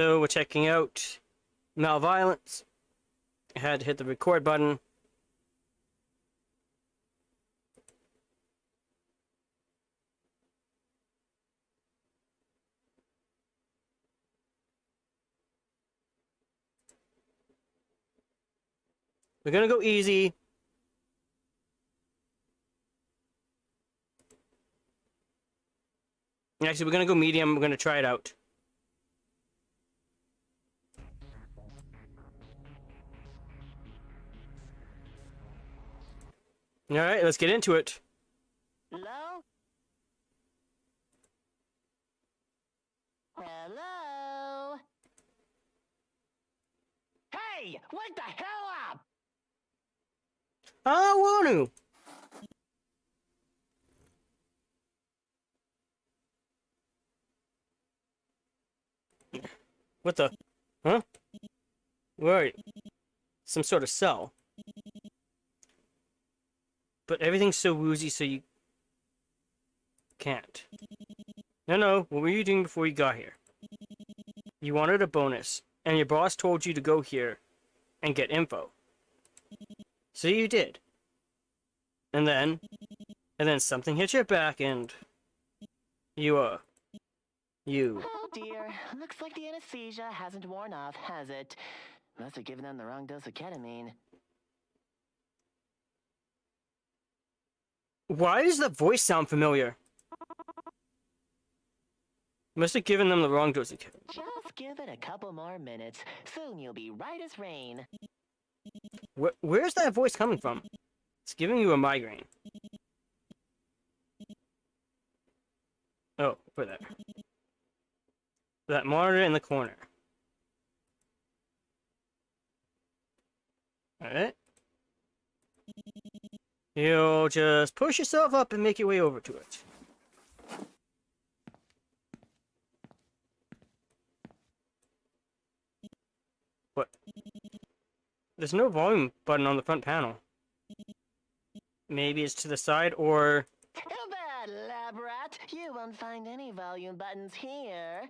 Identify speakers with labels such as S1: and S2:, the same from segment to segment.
S1: So we're checking out MalViolence. I had to hit the record button. We're gonna go easy. Actually, we're gonna go medium. We're gonna try it out. Alright, let's get into it.
S2: Hello? Hello? Hey! Wake the hell up!
S1: I want to. What the? Huh? Right. Some sort of cell. But everything's so woozy, so you can't. No, what were you doing before you got here? You wanted a bonus, and your boss told you to go here and get info. So you did. And then something hit your back and you.
S2: Oh dear, looks like the anesthesia hasn't worn off, has it? Must have given them the wrong dose of ketamine.
S1: Why does that voice sound familiar? Must have given them the wrong dose of ketamine.
S2: Just give it a couple more minutes. Soon you'll be right as rain.
S1: Where's that voice coming from? It's giving you a migraine. Oh, over there. That monitor in the corner. Alright. You'll just push yourself up and make your way over to it. What? There's no volume button on the front panel. Maybe it's to the side, or...
S2: Too bad, lab rat. You won't find any volume buttons here.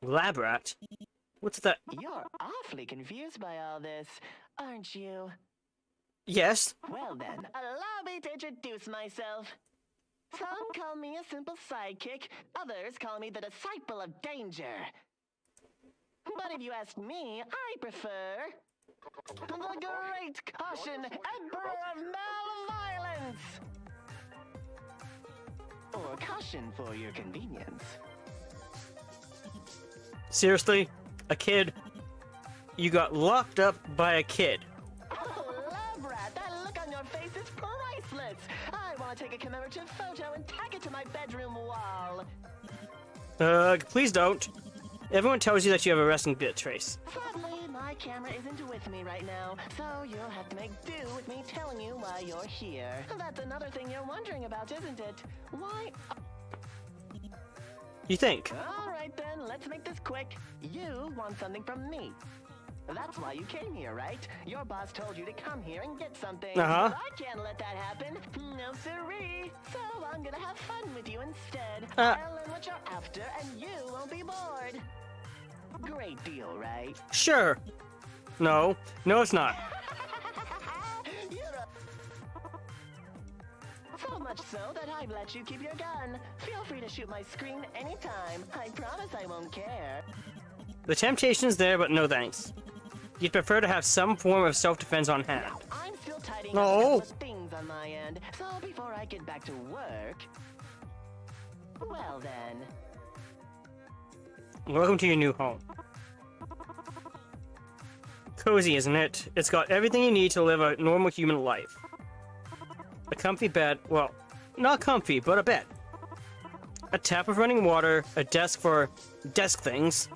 S1: Lab rat? What's that?
S2: You're awfully confused by all this, aren't you?
S1: Yes.
S2: Well then, allow me to introduce myself. Some call me a simple sidekick, others call me the disciple of danger. But if you ask me, I prefer... the Great Caution, Emperor of MalViolence! Or Caution for your convenience.
S1: Seriously? A kid? You got locked up by a kid.
S2: Oh, lab rat, that look on your face is priceless! I want to take a commemorative photo and tag it to my bedroom wall.
S1: Please don't. Everyone tells you that you have a resting bit trace.
S2: Sadly, my camera isn't with me right now, so you'll have to make do with me telling you why you're here. That's another thing you're wondering about, isn't it? Why...
S1: You think?
S2: Alright then, let's make this quick. You want something from me. That's why you came here, right? Your boss told you to come here and get something.
S1: Uh-huh.
S2: But I can't let that happen. No siree. So I'm gonna have fun with you instead.
S1: Uh.
S2: I'll learn what you're after and you won't be bored. Great deal, right?
S1: Sure. No. No, it's not.
S2: So much so that I've let you keep your gun. Feel free to shoot my screen anytime. I promise I won't care.
S1: The temptation's there, but no thanks. You'd prefer to have some form of self-defense on hand.
S2: I'm still tidying
S1: No.
S2: up a couple of things on my end, so before I get back to work... Well then...
S1: Welcome to your new home. Cozy, isn't it? It's got everything you need to live a normal human life. A comfy bed, well, not comfy, but a bed. A tap of running water, a desk for desk things.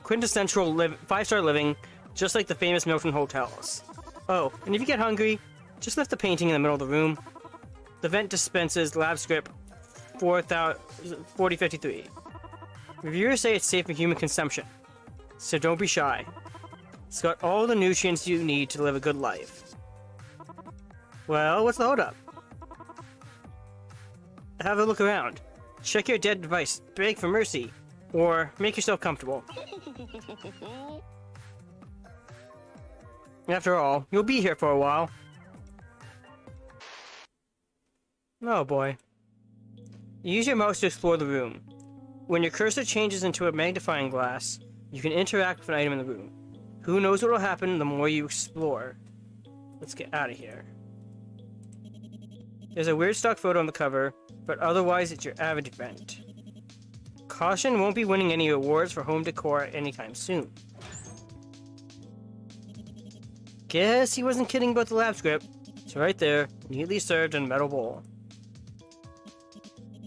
S1: Quintessential 5-star living, just like the famous Milton hotels. Oh, and if you get hungry, just lift the painting in the middle of the room. The vent dispenses lab script 4053. Reviewers say it's safe for human consumption, so don't be shy. It's got all the nutrients you need to live a good life. Well, what's the holdup? have a look around. Check your dead device, beg for mercy, or make yourself comfortable. After all, you'll be here for a while. Oh boy. Use your mouse to explore the room. When your cursor changes into a magnifying glass, you can interact with an item in the room. Who knows what will happen the more you explore. Let's get out of here. There's a weird stock photo on the cover, but otherwise it's your average event. Caution won't be winning any awards for home decor anytime soon. Guess he wasn't kidding about the lab script. It's right there, neatly served in a metal bowl.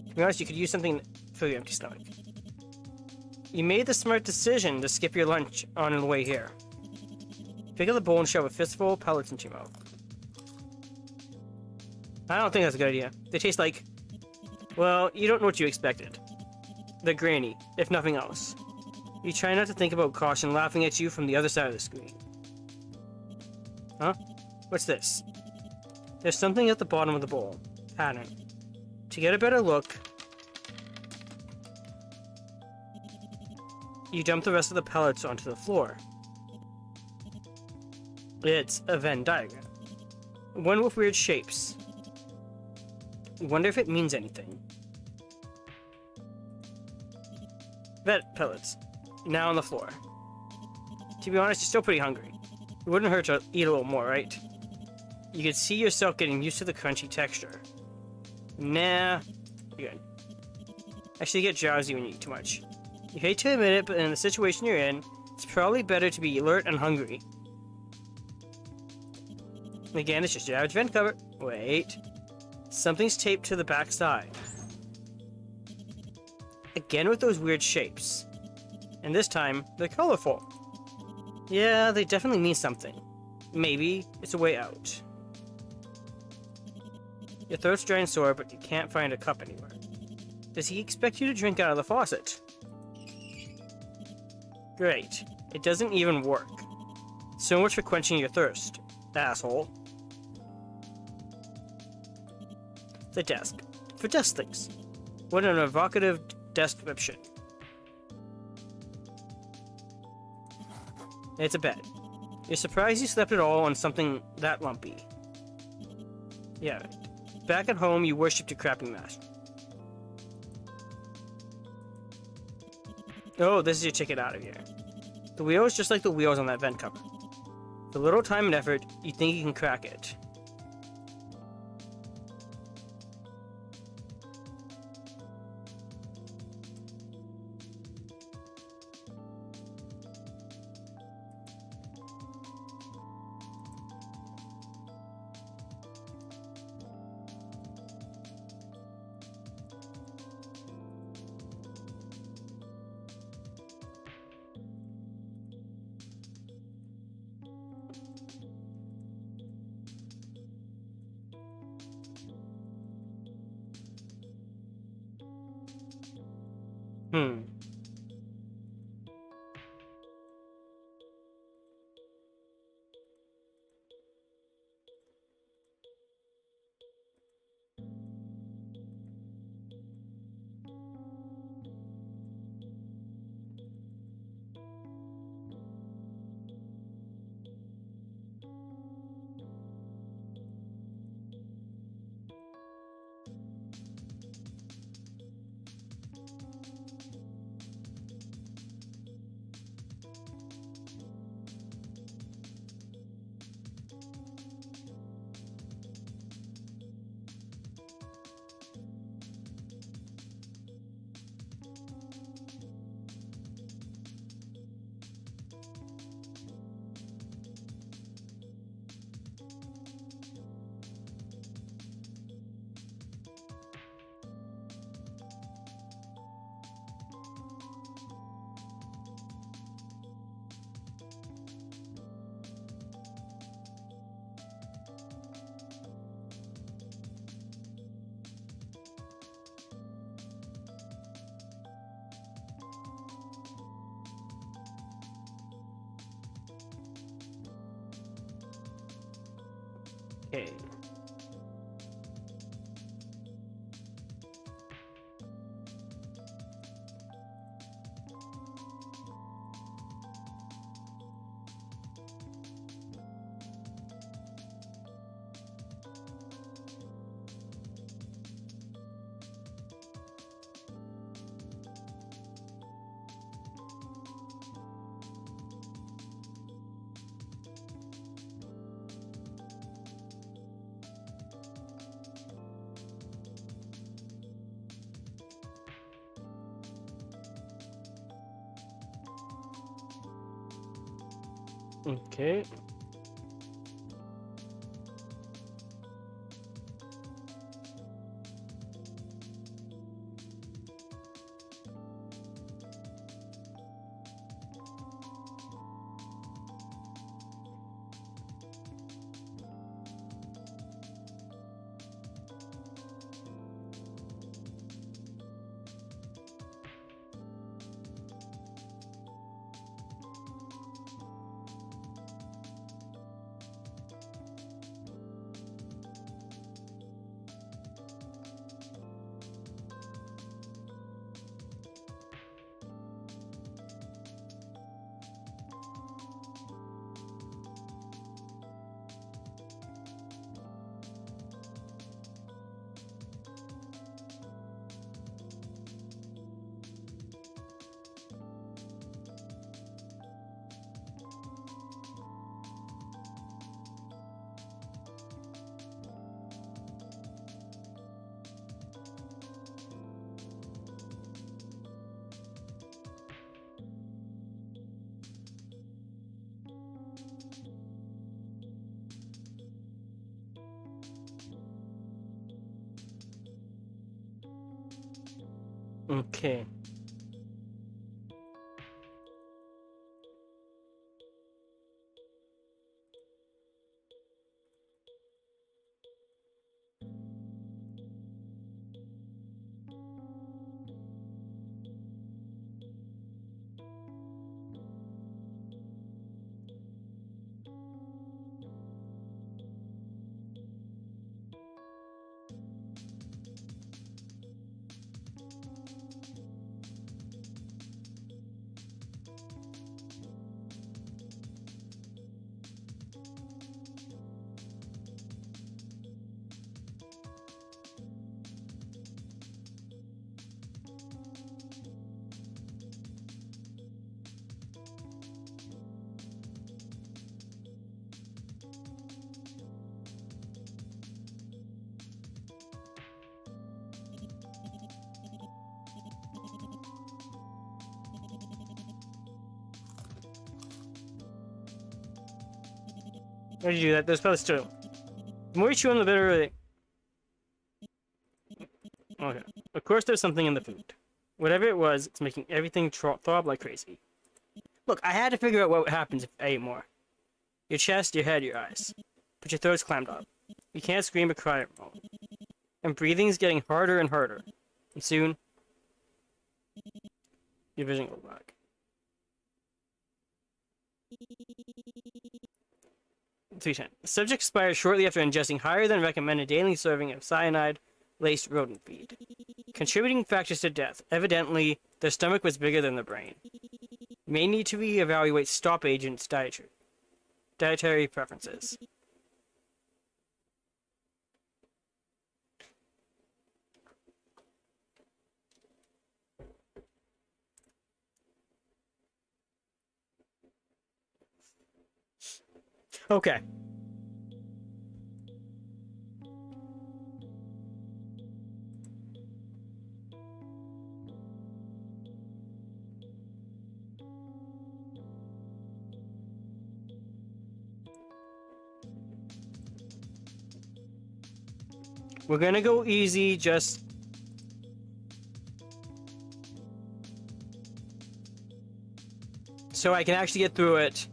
S1: To be honest, you could use something for your empty stomach. You made the smart decision to skip your lunch on the way here. Pick up the bowl and shove a fistful of pellets into your mouth. I don't think that's a good idea. They taste like... well, you don't know what you expected. They're grainy, if nothing else. You try not to think about Caution laughing at you from the other side of the screen. Huh? What's this? There's something at the bottom of the bowl. Pattern. To get a better look, you dump the rest of the pellets onto the floor. It's a Venn diagram. One with weird shapes. Wonder if it means anything. Vet pellets. Now on the floor. To be honest, you're still pretty hungry. It wouldn't hurt to eat a little more, right? You could see yourself getting used to the crunchy texture. Nah, you're good. Actually, you get drowsy when you eat too much. You hate to admit it, but in the situation you're in, it's probably better to be alert and hungry. Again, it's just your average vent cover. Wait. Something's taped to the back side. Again with those weird shapes. And this time, they're colorful. Yeah, they definitely mean something. Maybe it's a way out. Your throat's dry and sore, but you can't find a cup anywhere. Does he expect you to drink out of the faucet? Great. It doesn't even work. So much for quenching your thirst, asshole. The desk. For desk things. What an evocative description. It's a bed. You're surprised you slept at all on something that lumpy. Yeah. Back at home, you worshipped your crappy master. Oh, this is your ticket out of here. The wheel is just like the wheels on that vent cover. With a little time and effort, you think you can crack it. Hmm. Okay. Okay. Okay. Why did you do that? There's probably still. The more you chew on the better. Okay. Of course, there's something in the food. Whatever it was, it's making everything throb like crazy. Look, I had to figure out what happens if I ate more. Your chest, your head, your eyes. But your throat's clammed up. You can't scream or cry anymore. And breathing's getting harder and harder. And soon, your vision will go back. 310. The subject expired shortly after ingesting higher than recommended daily serving of cyanide-laced rodent feed. Contributing factors to death. Evidently, their stomach was bigger than the brain. May need to reevaluate stop agent's dietary preferences. Okay. We're gonna go easy, just... so I can actually get through it.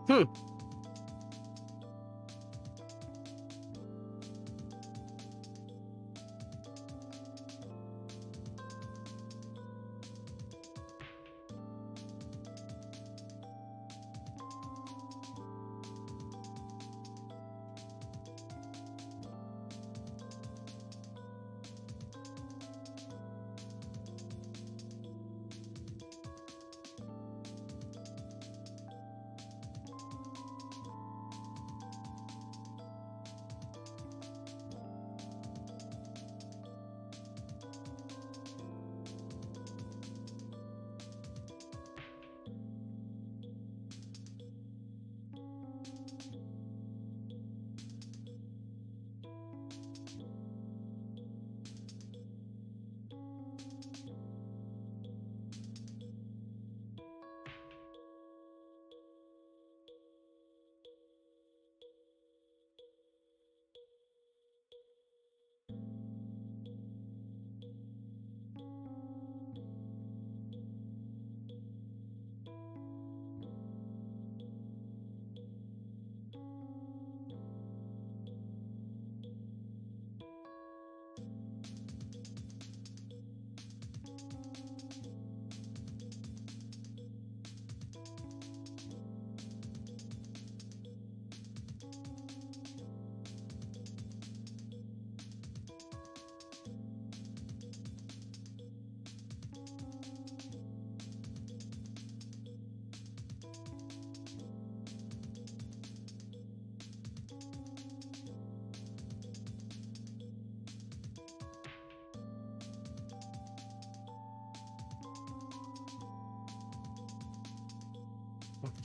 S1: Hmm.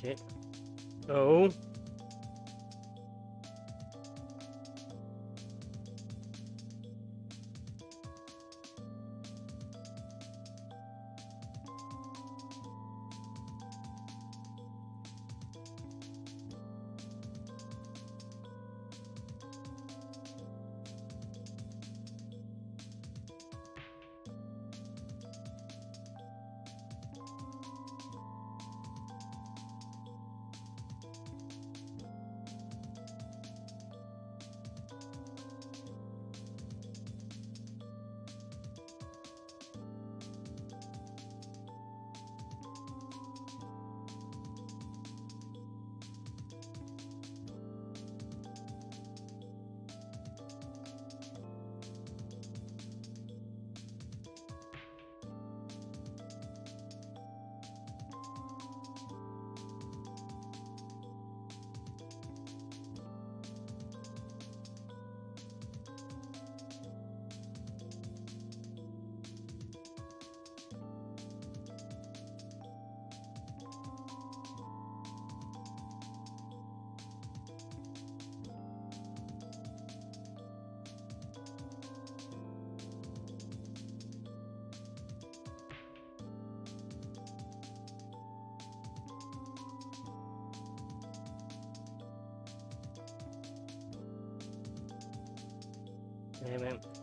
S1: Okay. Oh. Damn it.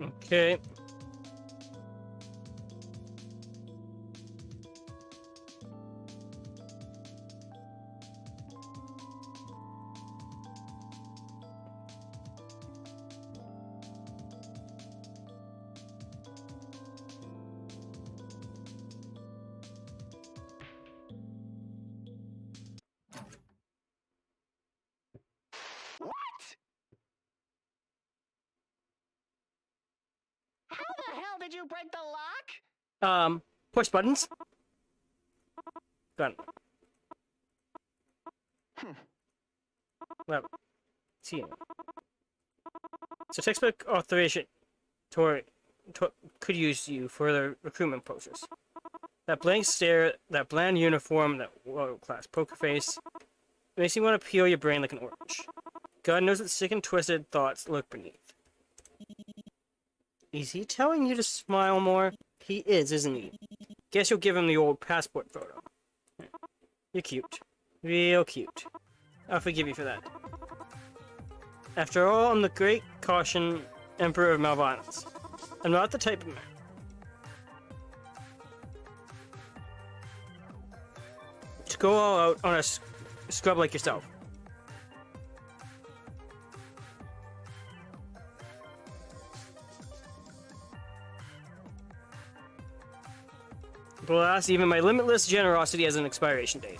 S1: Okay.
S2: What? How the hell did you break the lock?
S1: Push buttons. Gun. Well, see. So textbook authorization could use you for the recruitment process. That blank stare, that bland uniform, that world-class poker face makes you want to peel your brain like an orange. God knows what sick and twisted thoughts lurk beneath. Is he telling you to smile more? He is, isn't he? Guess you'll give him the old passport photo. You're cute. Real cute. I'll forgive you for that. After all, I'm the great caution Emperor of MalViolence. I'm not the type of man to go all out on a scrub like yourself. But alas, even my limitless generosity has an expiration date.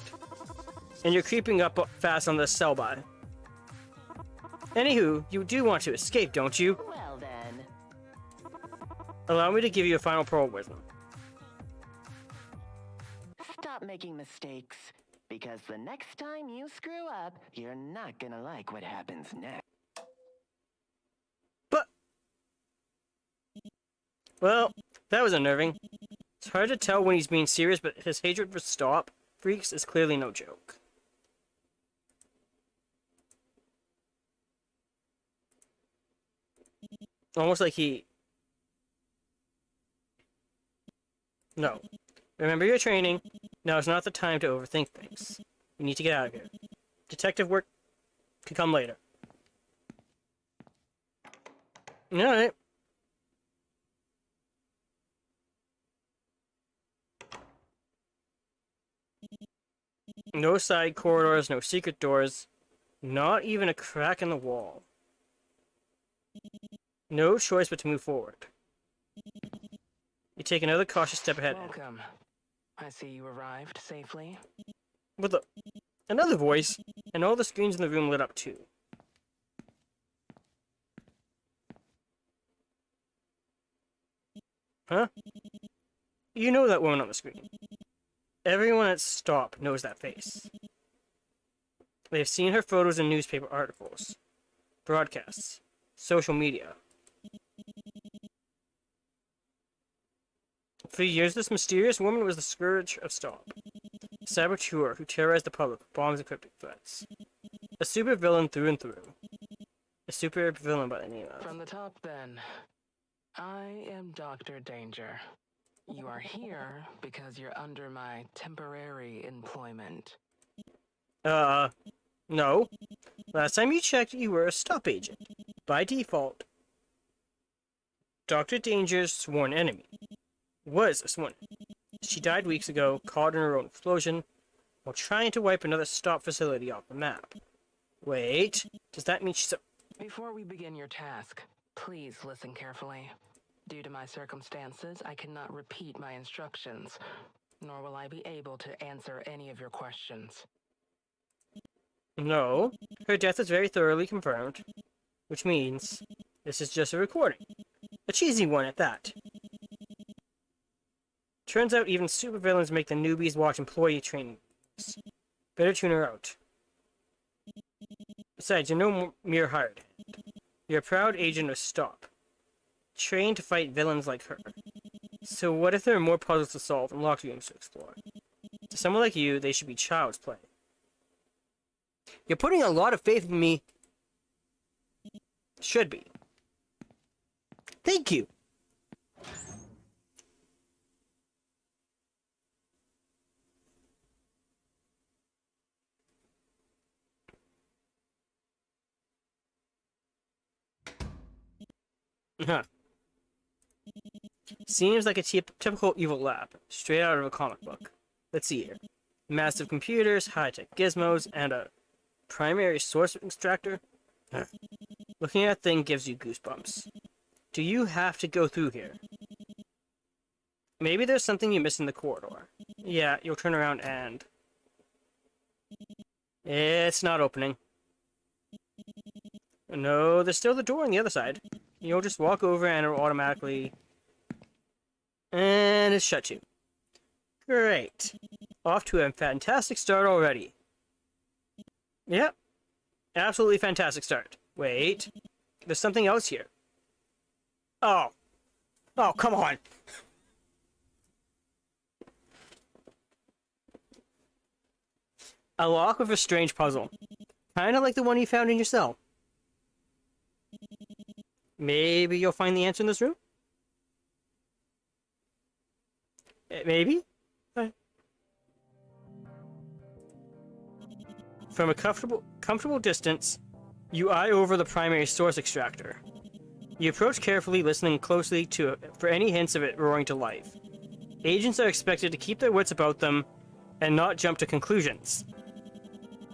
S1: And you're creeping up fast on the sell-by. Anywho, you do want to escape, don't you?
S2: Well then.
S1: Allow me to give you a final pearl of wisdom.
S2: Stop making mistakes. Because the next time you screw up, you're not gonna like what happens next.
S1: But... well, that was unnerving. It's hard to tell when he's being serious, but his hatred for stop freaks is clearly no joke. Almost like he... no. Remember your training. Now is not the time to overthink things. You need to get out of here. Detective work could come later. Alright. No side corridors, no secret doors. Not even a crack in the wall. No choice but to move forward. You take another cautious step ahead.
S3: Welcome. I see you arrived safely.
S1: With another voice, and all the screens in the room lit up too. Huh? You know that woman on the screen. Everyone at Stop knows that face. They have seen her photos in newspaper articles, broadcasts, social media. For years, this mysterious woman was the scourge of Stop. A saboteur who terrorized the public with bombs and cryptic threats. A supervillain through and through. A supervillain by the name of...
S3: From the top, then. I am Dr. Danger. You are here because you're under my temporary employment.
S1: No. Last time you checked, you were a Stop agent. By default. Dr. Danger's sworn enemy. Was a sworn enemy. She died weeks ago, caught in her own explosion, while trying to wipe another Stop facility off the map. Wait, does that mean she's a...
S3: Before we begin your task, please listen carefully. Due to my circumstances, I cannot repeat my instructions, nor will I be able to answer any of your questions.
S1: No, her death is very thoroughly confirmed, which means this is just a recording. A cheesy one at that. Turns out even supervillains make the newbies watch employee training. Better tune her out. Besides, you're no mere hired hand. You're a proud agent of Stop, trained to fight villains like her. So what if there are more puzzles to solve and locked rooms to explore? To someone like you, they should be child's play. You're putting a lot of faith in me. Should be. Thank you. Huh. Seems like a typical evil lab, straight out of a comic book. Let's see here. Massive computers, high-tech gizmos, and a primary source extractor. Looking at that thing gives you goosebumps. Do you have to go through here? Maybe there's something you missed in the corridor. Yeah, you'll turn around and... It's not opening. No, there's still the door on the other side. You'll just walk over and it'll automatically... And it's shut too. Great. Off to a fantastic start already. Yep. Absolutely fantastic start. Wait. There's something else here. Oh. Oh, come on. A lock with a strange puzzle. Kinda like the one you found in your cell. Maybe you'll find the answer in this room? Maybe? From a comfortable distance, you eye over the primary source extractor. You approach carefully, listening closely for any hints of it roaring to life. Agents are expected to keep their wits about them and not jump to conclusions.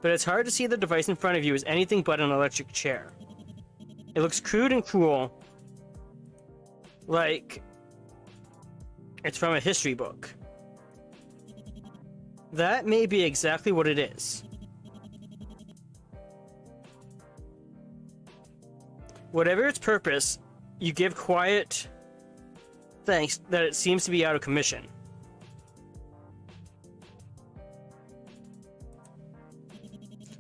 S1: But it's hard to see the device in front of you as anything but an electric chair. It looks crude and cruel, like it's from a history book. That may be exactly what it is. Whatever its purpose, you give quiet thanks that it seems to be out of commission.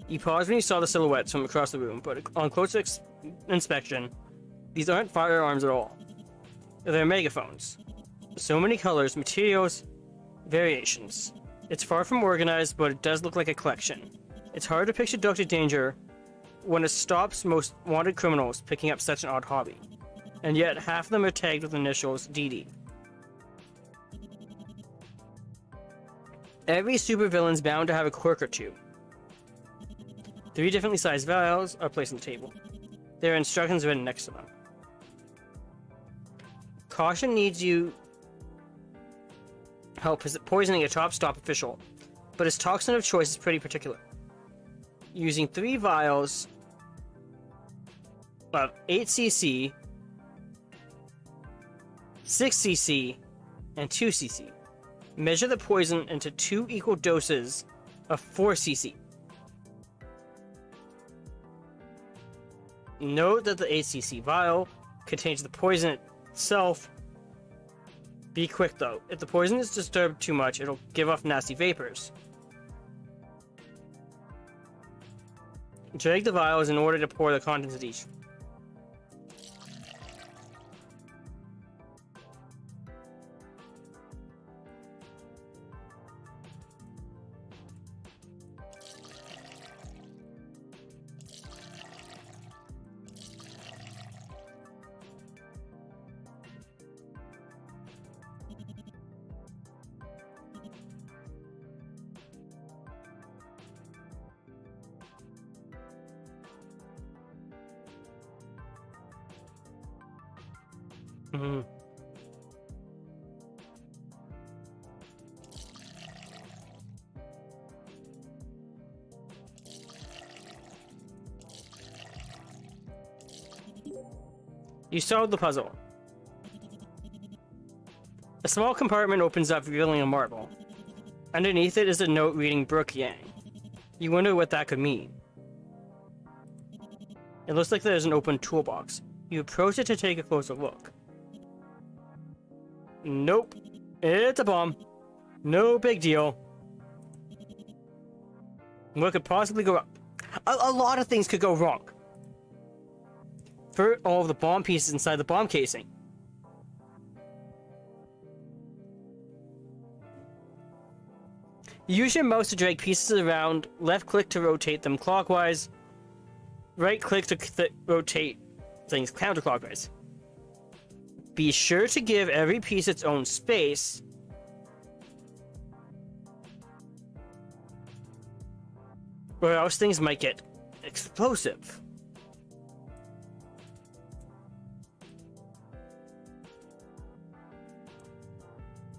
S1: You paused when you saw the silhouettes from across the room, but on closer inspection, these aren't firearms at all. They're megaphones. So many colors, materials, variations. It's far from organized, but it does look like a collection. It's hard to picture Dr. Danger when it stops most wanted criminals picking up such an odd hobby. And yet, half of them are tagged with initials DD. Every supervillain's bound to have a quirk or two. 3 differently sized vials are placed on the table. There are instructions written next to them. Caution needs you help poisoning a top stop official, but his toxin of choice is pretty particular. Using 3 vials of 8cc, 6cc, and 2cc. Measure the poison into 2 equal doses of 4cc. Note that the 8cc vial contains the poison itself. Be quick though. If the poison is disturbed too much, it'll give off nasty vapors. Drag the vials in order to pour the contents of each. Mm-hmm. You solved the puzzle. A small compartment opens up, revealing a marble. Underneath it is a note reading Brooke Yang. You wonder what that could mean. It looks like there's an open toolbox. You approach it to take a closer look. Nope. It's a bomb. No big deal. What could possibly go wrong? A lot of things could go wrong. For all of the bomb pieces inside the bomb casing. Use your mouse to drag pieces around, left click to rotate them clockwise, right click to rotate things counterclockwise. Be sure to give every piece its own space. Or else things might get explosive.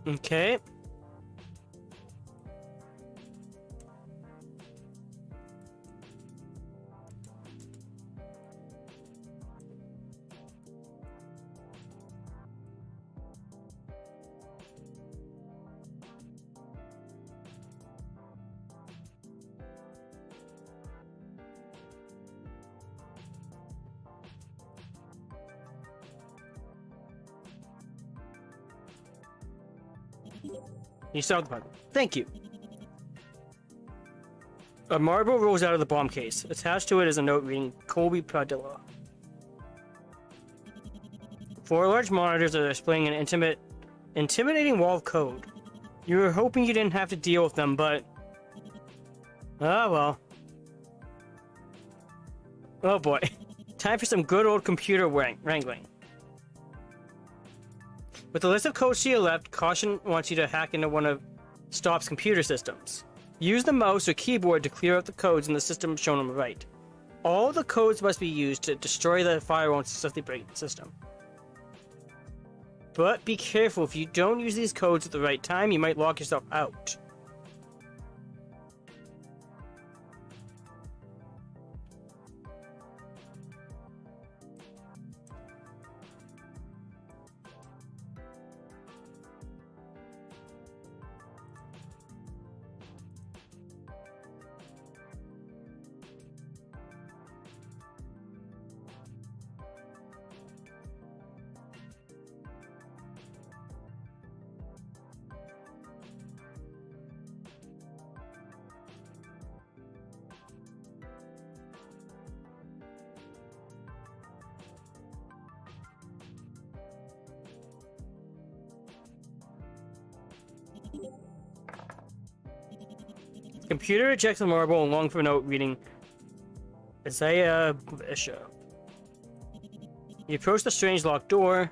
S1: Okay. You solved the puzzle. Thank you. A marble rolls out of the bomb case. Attached to it is a note reading Colby Padilla. 4 large monitors are displaying an intimidating wall of code. You were hoping you didn't have to deal with them, but... Ah, well. Oh boy. Time for some good old computer wrangling. With the list of codes to your left, Caution wants you to hack into one of Stop's computer systems. Use the mouse or keyboard to clear out the codes in the system shown on the right. All the codes must be used to destroy the firewall and successfully break the system. But be careful, if you don't use these codes at the right time, you might lock yourself out. Computer ejects the marble and long for a note reading Isaiah Bishop. You approach the strange locked door.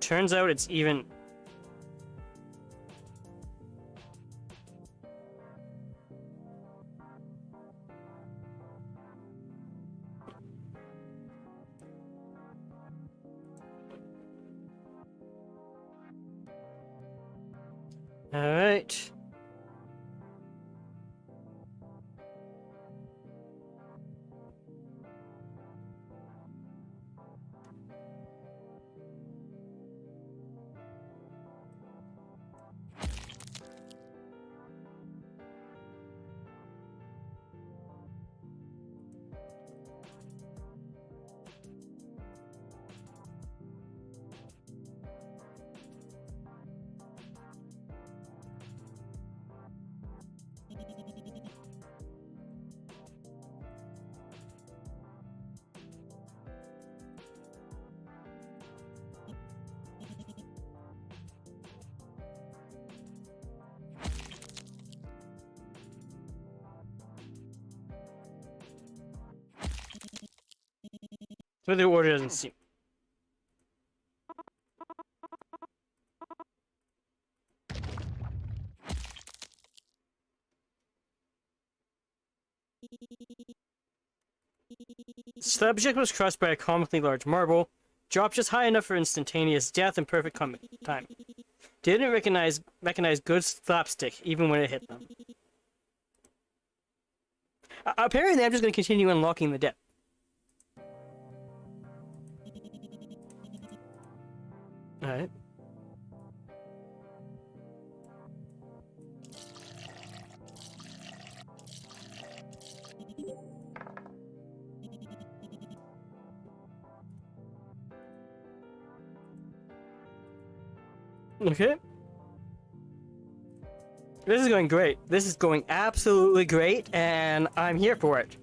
S1: Turns out it's even... Alright. So the order doesn't seem... The subject was crushed by a comically large marble, dropped just high enough for instantaneous death and perfect time. Didn't recognize good slapstick even when it hit them. Apparently I'm just going to continue unlocking the death. Alright. Okay. This is going great. This is going absolutely great, and I'm here for it.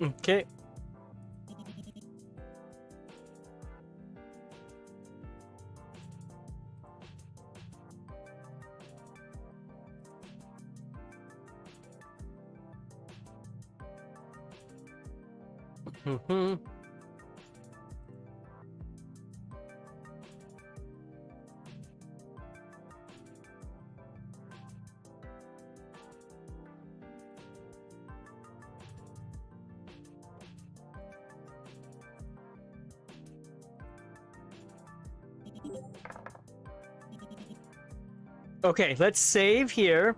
S1: Okay. Mm-hmm. Okay, let's save here.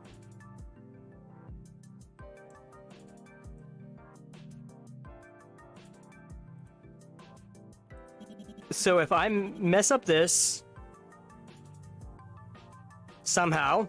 S1: So if I mess up this somehow,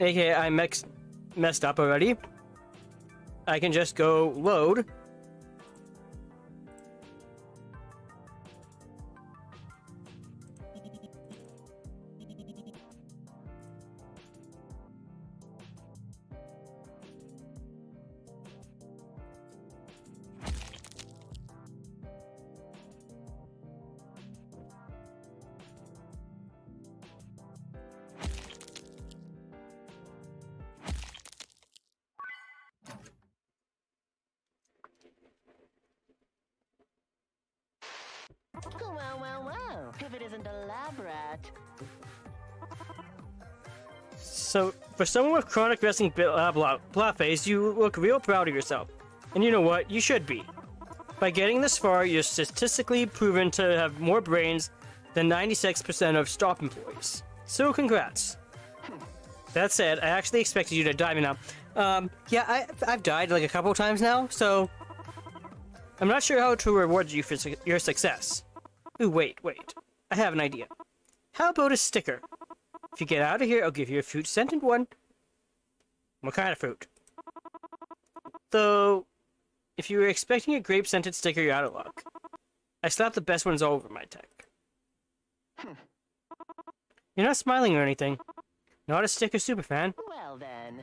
S1: aka I messed up already, I can just go load.
S2: Well. If it isn't a lab rat.
S1: So, for someone with chronic resting blah face, you look real proud of yourself. And you know what? You should be. By getting this far, you're statistically proven to have more brains than 96% of stop employees. So, congrats. That said, I actually expected you to die now. Yeah, I've died like a couple times now, so I'm not sure how to reward you for your success. Ooh, wait. I have an idea. How about a sticker? If you get out of here, I'll give you a fruit-scented one. What kind of fruit? Though, if you were expecting a grape-scented sticker, you're out of luck. I slapped the best ones all over my tech. You're not smiling or anything. Not a sticker superfan.
S2: Well then.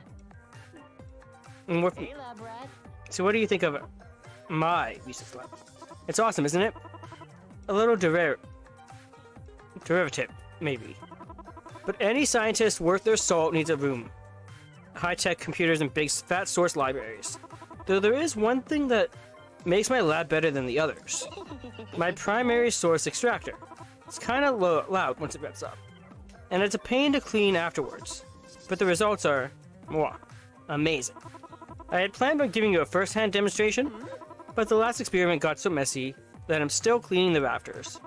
S1: Hey,
S2: lab rat.
S1: So what do you think of my research lab? It's awesome, isn't it? A little derivative, maybe. But any scientist worth their salt needs a room. High-tech computers and big fat source libraries. Though there is one thing that makes my lab better than the others. My primary source extractor. It's kind of loud once it revs up. And it's a pain to clean afterwards. But the results are, amazing. I had planned on giving you a first-hand demonstration, but the last experiment got so messy that I'm still cleaning the rafters.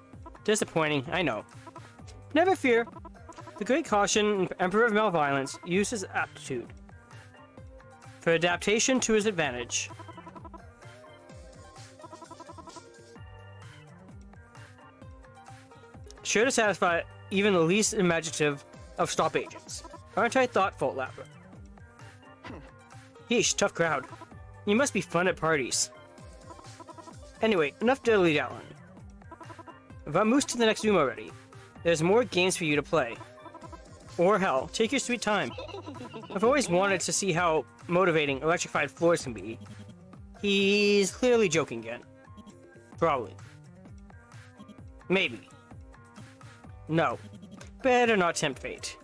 S1: Disappointing, I know. Never fear. The Great Caution, Emperor of MalViolence, used his aptitude for adaptation to his advantage. Sure to satisfy even the least imaginative of stop agents. Aren't I thoughtful, Lapra? Yeesh, tough crowd. You must be fun at parties. Anyway, enough dilly-dallying. Vamoose to the next room already. There's more games for you to play. Or hell, take your sweet time. I've always wanted to see how motivating electrified floors can be. He's clearly joking again. Probably. Maybe. No. Better not tempt fate.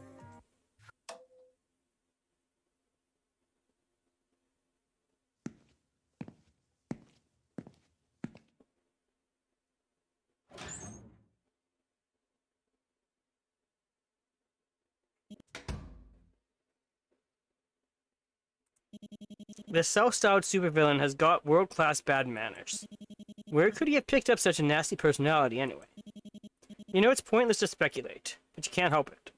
S1: The self-styled supervillain has got world-class bad manners. Where could he have picked up such a nasty personality anyway? You know, it's pointless to speculate, but you can't help it.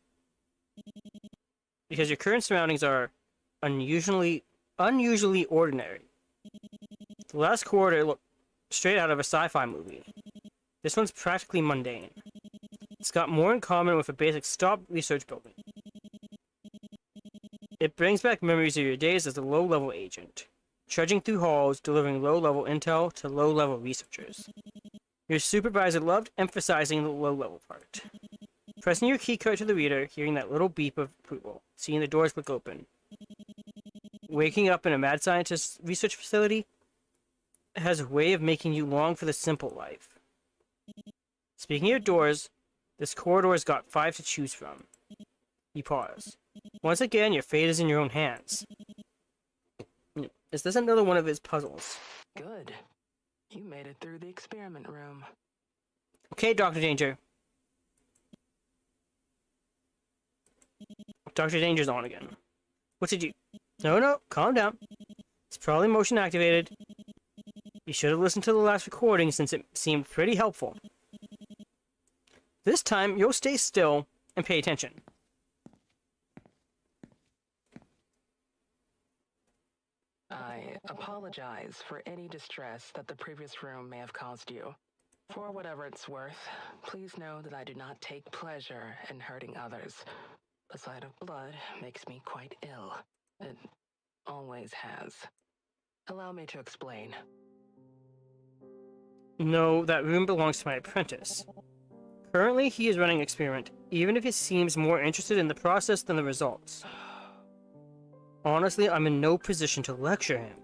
S1: Because your current surroundings are unusually ordinary. The last quarter looked straight out of a sci-fi movie. This one's practically mundane. It's got more in common with a basic stop research building. It brings back memories of your days as a low-level agent, trudging through halls, delivering low-level intel to low-level researchers. Your supervisor loved emphasizing the low-level part. Pressing your keycard to the reader, hearing that little beep of approval, seeing the doors click open. Waking up in a mad scientist research facility has a way of making you long for the simple life. Speaking of doors, this corridor's got 5 to choose from. You pause. Once again, your fate is in your own hands. Is this another one of his puzzles?
S3: Good. You made it through the experiment room.
S1: Okay, Dr. Danger. Dr. Danger's on again. What did you... No, calm down. It's probably motion activated. You should have listened to the last recording since it seemed pretty helpful. This time, you'll stay still and pay attention.
S3: I apologize for any distress that the previous room may have caused you. For whatever it's worth, please know that I do not take pleasure in hurting others. The sight of blood makes me quite ill. It always has. Allow me to explain.
S1: No, that room belongs to my apprentice. Currently, he is running an experiment, even if he seems more interested in the process than the results. Honestly, I'm in no position to lecture him.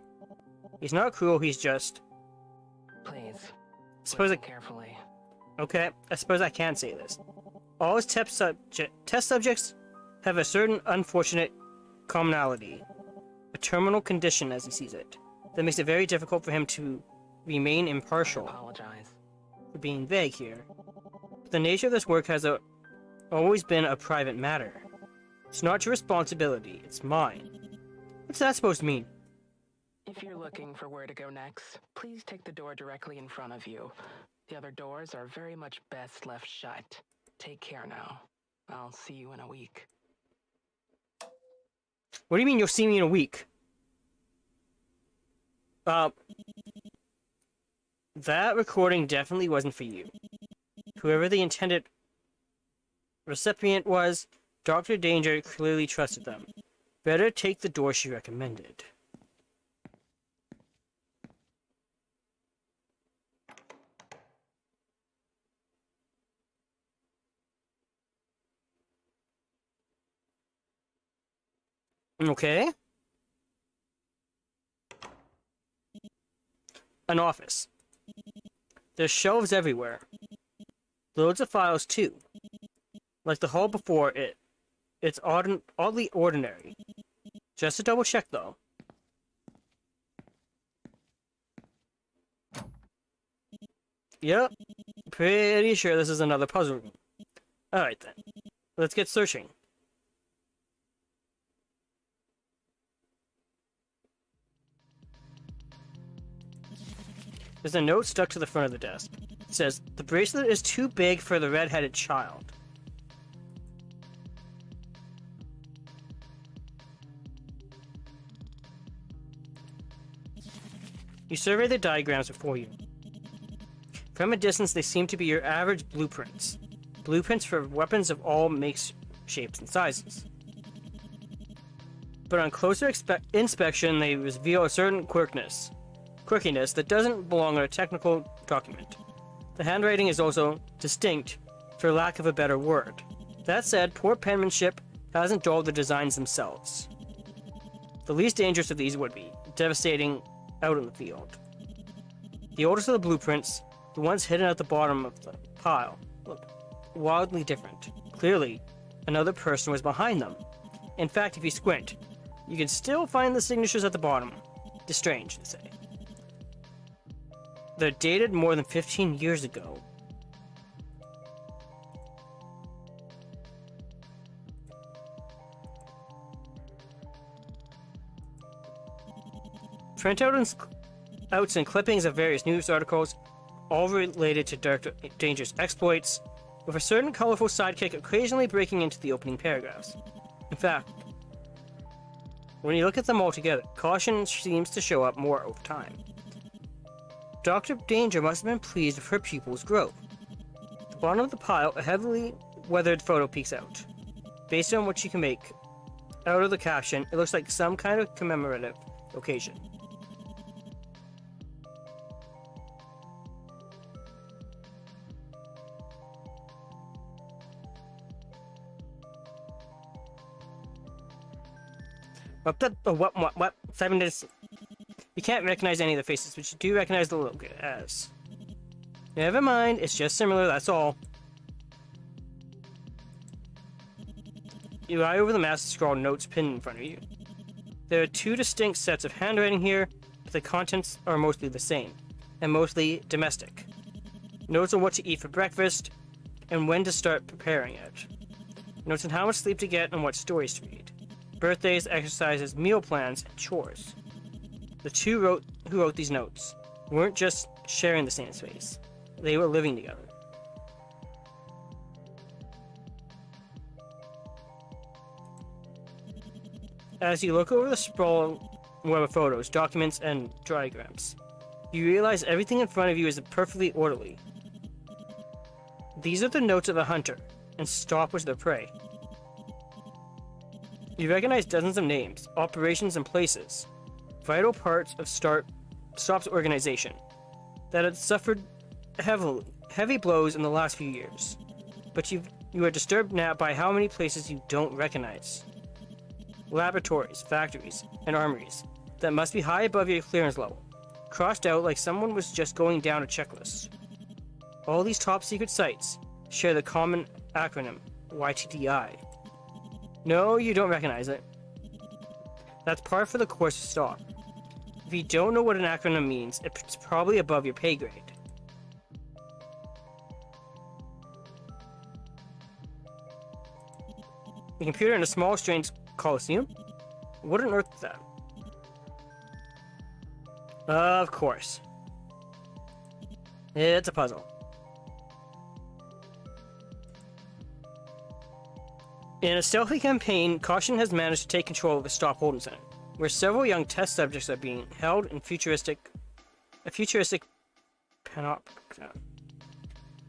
S1: He's not cruel, he's just...
S3: Please,
S1: Suppose
S3: listen carefully.
S1: Okay, I suppose I can say this. All his test subjects have a certain unfortunate commonality. A terminal condition, as he sees it. That makes it very difficult for him to remain impartial.
S3: I apologize.
S1: For being vague here. But the nature of this work has always been a private matter. It's not your responsibility, it's mine. What's that supposed to mean?
S3: If you're looking for where to go next, please take the door directly in front of you. The other doors are very much best left shut. Take care now. I'll see you in a week.
S1: What do you mean you'll see me in a week? That recording definitely wasn't for you. Whoever the intended recipient was, Dr. Danger clearly trusted them. Better take the door she recommended. Okay. An office. There's shelves everywhere. Loads of files, too. Like the hall before it. It's oddly ordinary. Just to double check, though. Yep. Pretty sure this is another puzzle room. Alright then. Let's get searching. There's a note stuck to the front of the desk. It says, "The bracelet is too big for the red-headed child." You survey the diagrams before you. From a distance, they seem to be your average blueprints. Blueprints for weapons of all makes, shapes, and sizes. But on closer inspection, they reveal a certain quirkiness that doesn't belong on a technical document. The handwriting is also distinct, for lack of a better word. That said, poor penmanship hasn't dulled the designs themselves. The least dangerous of these would be devastating out in the field. The oldest of the blueprints, the ones hidden at the bottom of the pile, look wildly different. Clearly, another person was behind them. In fact, if you squint, you can still find the signatures at the bottom. It's strange to say. They're dated more than 15 years ago. Printouts and clippings of various news articles, all related to Dr. Danger's exploits, with a certain colorful sidekick occasionally breaking into the opening paragraphs. In fact, when you look at them all together, caution seems to show up more over time. Dr. Danger must have been pleased with her pupil's growth. At the bottom of the pile, a heavily weathered photo peeks out. Based on what you can make out of the caption, it looks like some kind of commemorative occasion. What? 7 days. You can't recognize any of the faces, but you do recognize the logo as. Never mind, it's just similar, that's all. You eye over the massive scrawled notes pinned in front of you. There are 2 distinct sets of handwriting here, but the contents are mostly the same, and mostly domestic. Notes on what to eat for breakfast, and when to start preparing it. Notes on how much sleep to get and what stories to read. Birthdays, exercises, meal plans, and chores. The 2 who wrote these notes weren't just sharing the same space. They were living together. As you look over the sprawling web of photos, documents, and diagrams, you realize everything in front of you is perfectly orderly. These are the notes of a hunter, and stoppers of prey. You recognize dozens of names, operations, and places, vital parts of Stop's organization, that had suffered heavy blows in the last few years. But you are disturbed now by how many places you don't recognize. Laboratories, factories, and armories that must be high above your clearance level, crossed out like someone was just going down a checklist. All these top secret sites share the common acronym YTDI. No, you don't recognize it. That's par for the course of Stop. If you don't know what an acronym means, it's probably above your pay grade. The computer in a small, strange coliseum? What on earth is that? Of course. It's a puzzle. In a stealthy campaign, Caution has managed to take control of the Stop Holding Center, where several young test subjects are being held in a futuristic panopticon.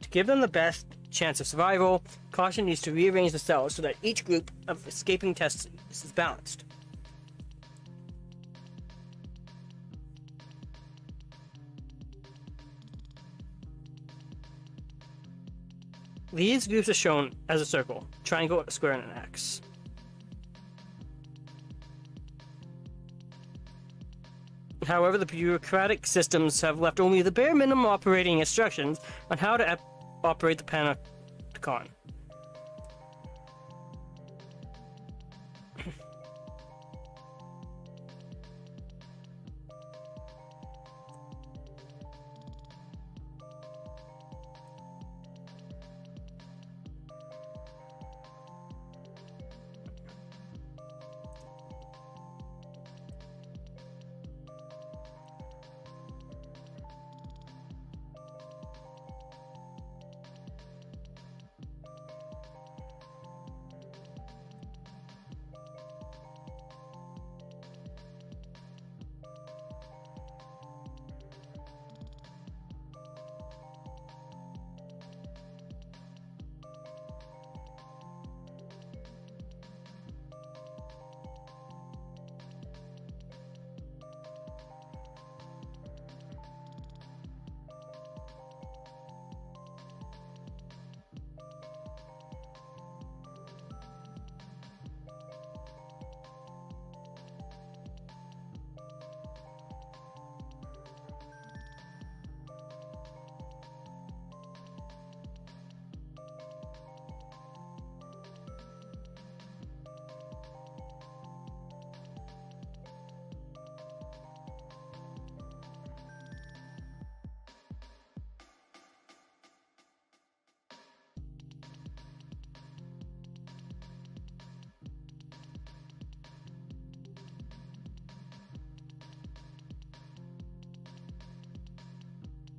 S1: To give them the best chance of survival, Caution needs to rearrange the cells so that each group of escaping tests is balanced. These groups are shown as a circle, triangle, a square, and an X. However, the bureaucratic systems have left only the bare minimum operating instructions on how to operate the Panopticon.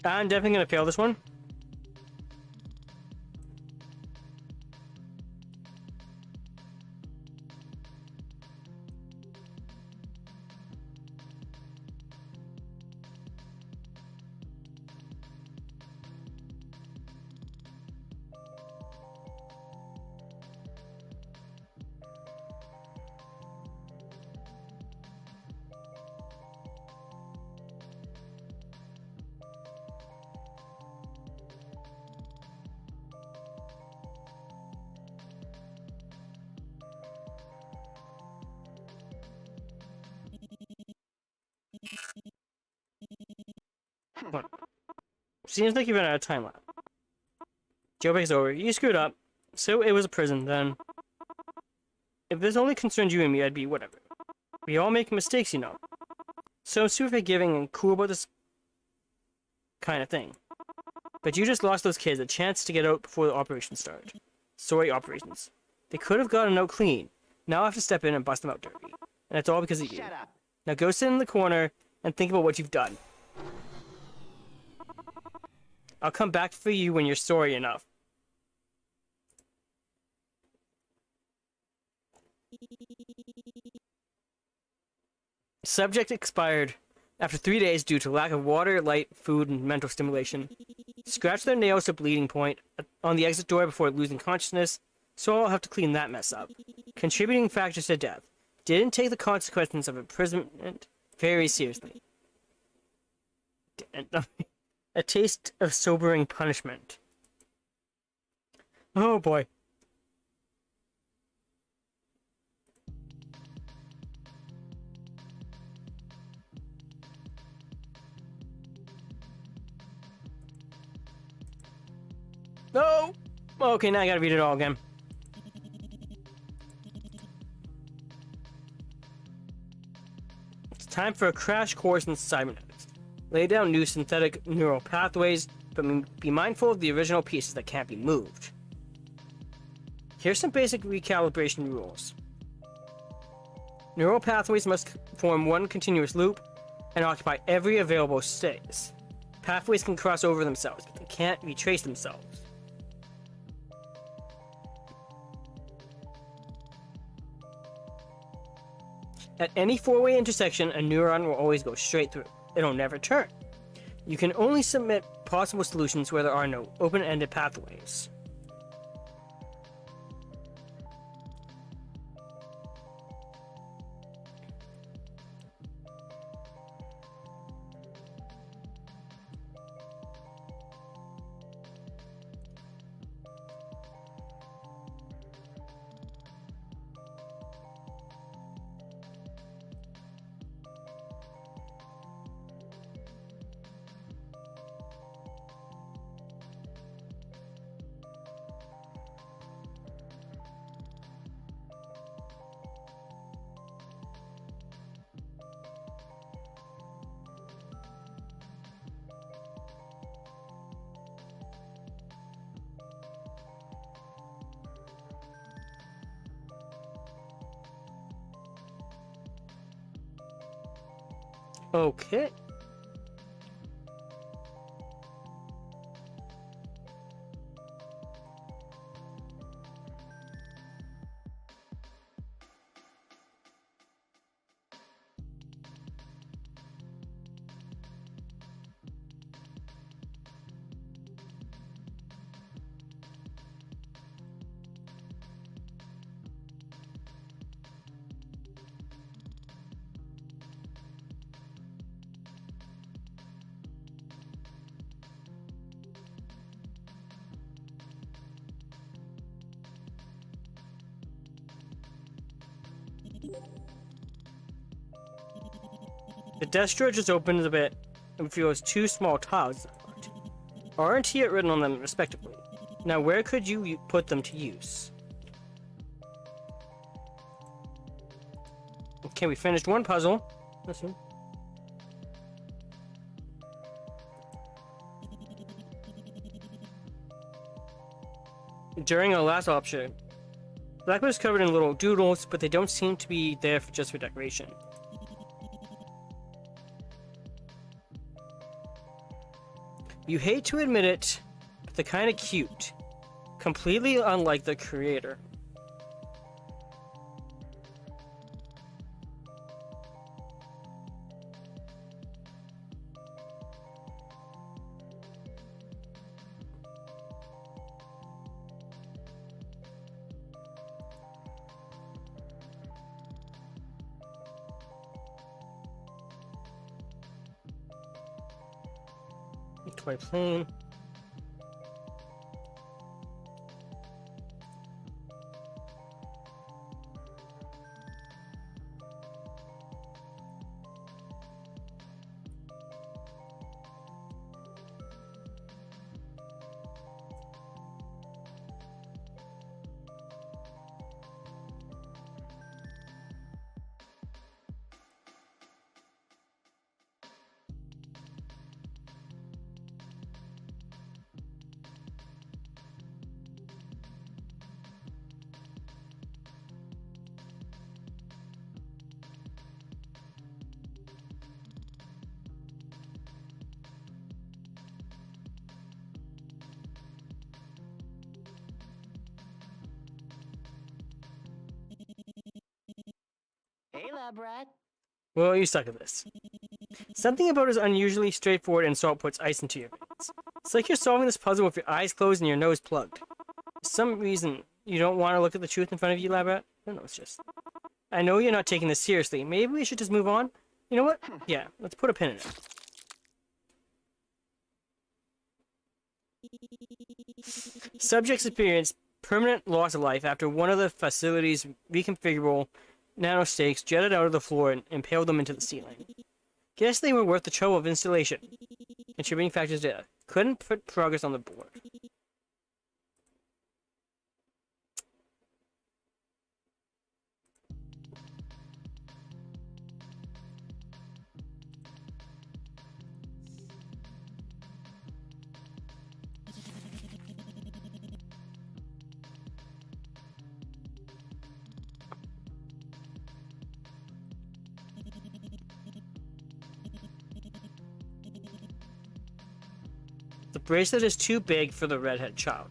S1: I'm definitely gonna fail this one. Come on. Seems like you've run out of time left. Jailbreak's over. You screwed up. So it was a prison, then. If this only concerned you and me, I'd be whatever. We all make mistakes, you know. So I'm super forgiving and cool about this kind of thing. But you just lost those kids a chance to get out before the operation started. Sorry, operations. They could have gotten out clean. Now I have to step in and bust them out dirty. And it's all because of you.
S2: Shut up.
S1: Now go sit in the corner and think about what you've done. I'll come back for you when you're sorry enough. Subject expired after 3 days due to lack of water, light, food, and mental stimulation. Scratched their nails to bleeding point on the exit door before losing consciousness, so I'll have to clean that mess up. Contributing factors to death. Didn't take the consequences of imprisonment very seriously. A taste of sobering punishment. Oh boy. No! Okay, now I gotta read it all again. It's time for a crash course in cybernetics. Lay down new synthetic neural pathways, but be mindful of the original pieces that can't be moved. Here's some basic recalibration rules. Neural pathways must form one continuous loop and occupy every available space. Pathways can cross over themselves, but they can't retrace themselves. At any four-way intersection, a neuron will always go straight through. It'll never turn. You can only submit possible solutions where there are no open-ended pathways. Okay. The desk drawer just opens a bit and reveals two small tiles. R&T are written on them respectively. Now where could you put them to use? Okay, we finished one puzzle. Listen. During our last option, Blackwood is covered in little doodles, but they don't seem to be there just for decoration. You hate to admit it, but they're kinda cute. Completely unlike the creator. Toy plane.
S2: Hey, lab rat.
S1: Well, you suck at this. Something about it is unusually straightforward and salt puts ice into your veins. It's like you're solving this puzzle with your eyes closed and your nose plugged. For some reason, you don't want to look at the truth in front of you, lab rat? I don't know, it's just... I know you're not taking this seriously. Maybe we should just move on? You know what? Yeah, let's put a pin in it. Subjects experience permanent loss of life after one of the facility's reconfigurable nanostakes jetted out of the floor and impaled them into the ceiling. Guess they were worth the trouble of installation. Contributing factors data. Couldn't put progress on the board. The bracelet is too big for the redhead child.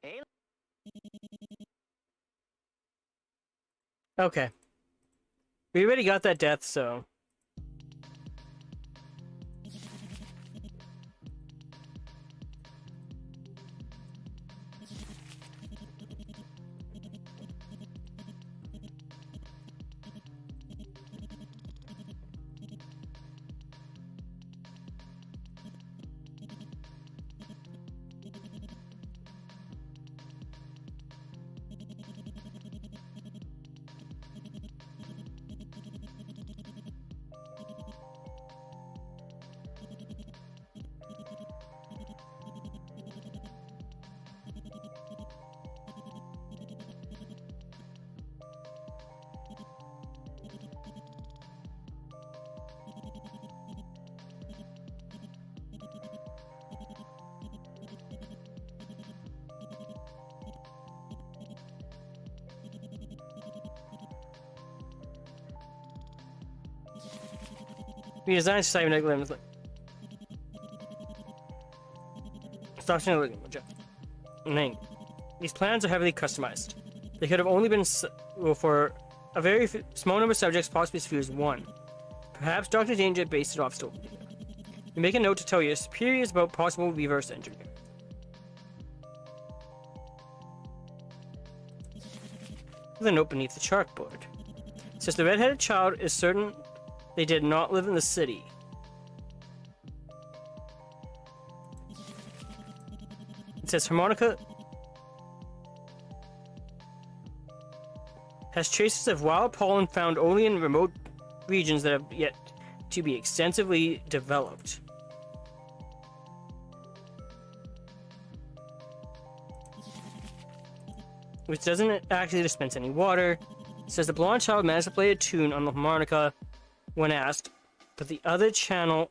S2: Hey.
S1: Okay. We already got that death, so... We designed cybernetic limbs like... Stop saying Ning. These plans are heavily customized. They could have only been for a very small number of subjects, possibly as few as one. Perhaps Dr. Danger based it off stolen data. You make a note to tell your superiors about possible reverse engineering. The note beneath the chalkboard. It says the red-headed child is certain they did not live in the city. It says harmonica has traces of wild pollen found only in remote regions that have yet to be extensively developed. Which doesn't actually dispense any water. It says the blonde child managed to play a tune on the harmonica when asked, but the other two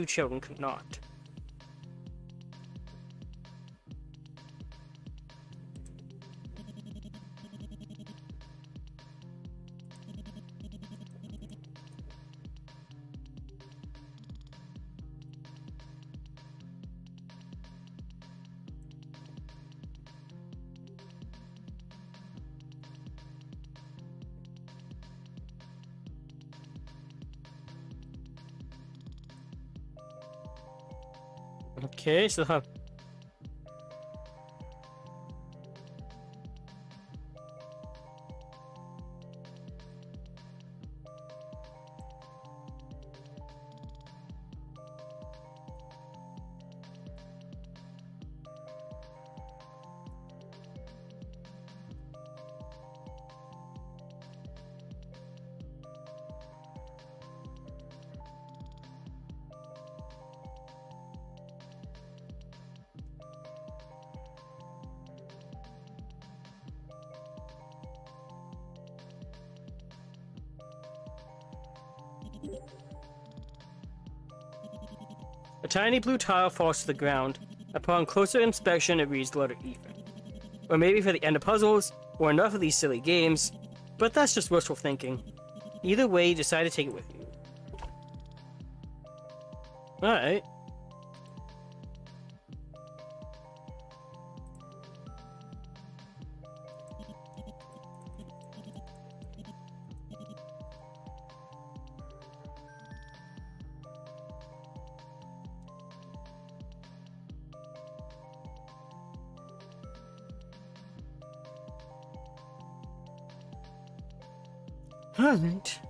S1: children could not. Okay, so A tiny blue tile falls to the ground. Upon closer inspection, it reads the letter E. Or maybe for the end of puzzles, or enough of these silly games, but that's just wishful thinking. Either way, you decide to take it with you. Alright. Alright.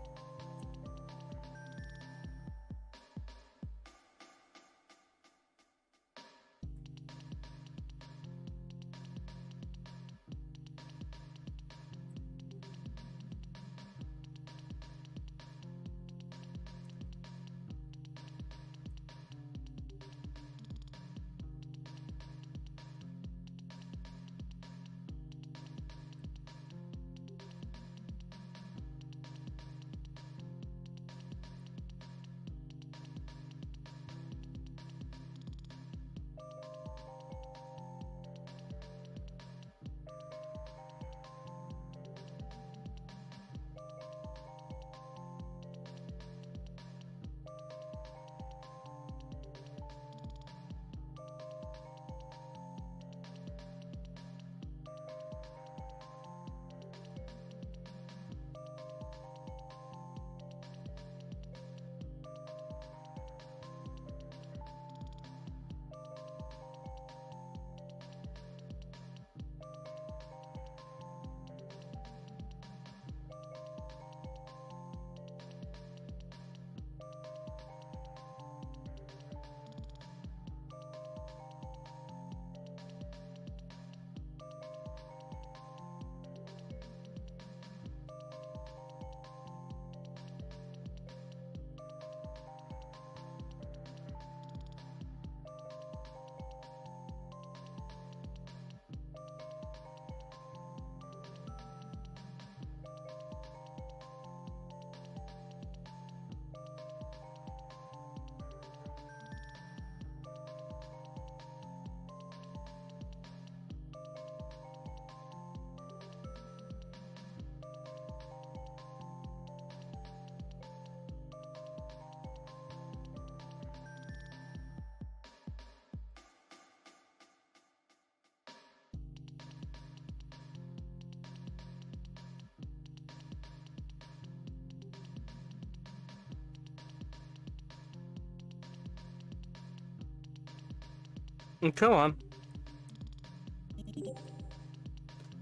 S1: Come on.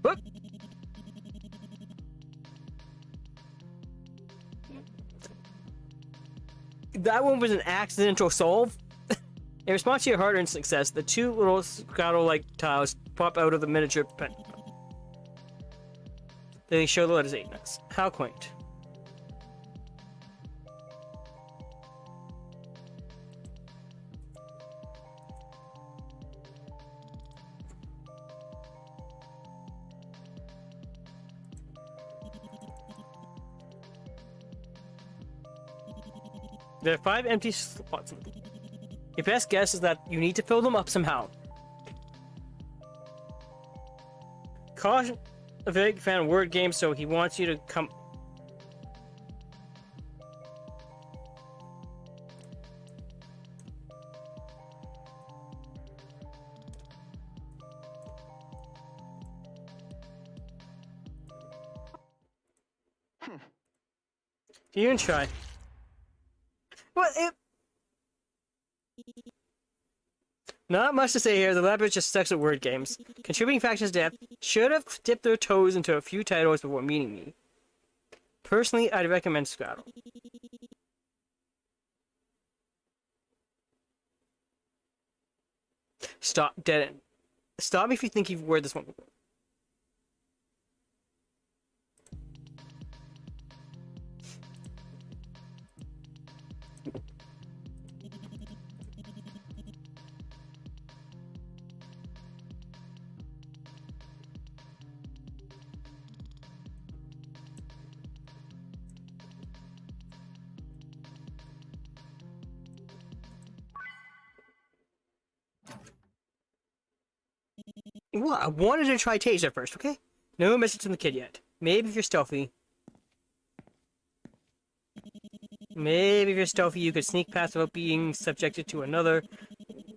S1: What? That one was an accidental solve. In response to your hard-earned success, the two little scuttle-like tiles pop out of the miniature pen. They show the letters 8 next. How quaint. There are 5 empty slots. Your best guess is that you need to fill them up somehow. Caution, a big fan of word games, so he wants you to come. You can try. What? Not much to say here. The labyrinth just sucks at word games. Contributing factions death should have dipped their toes into a few titles before meeting me. Personally, I'd recommend Scrabble. Stop dead end. Stop me if you think you've worded this one before. Well, I wanted to try taser first, okay? No message from the kid yet. Maybe if you're stealthy. Maybe if you're stealthy, you could sneak past without being subjected to another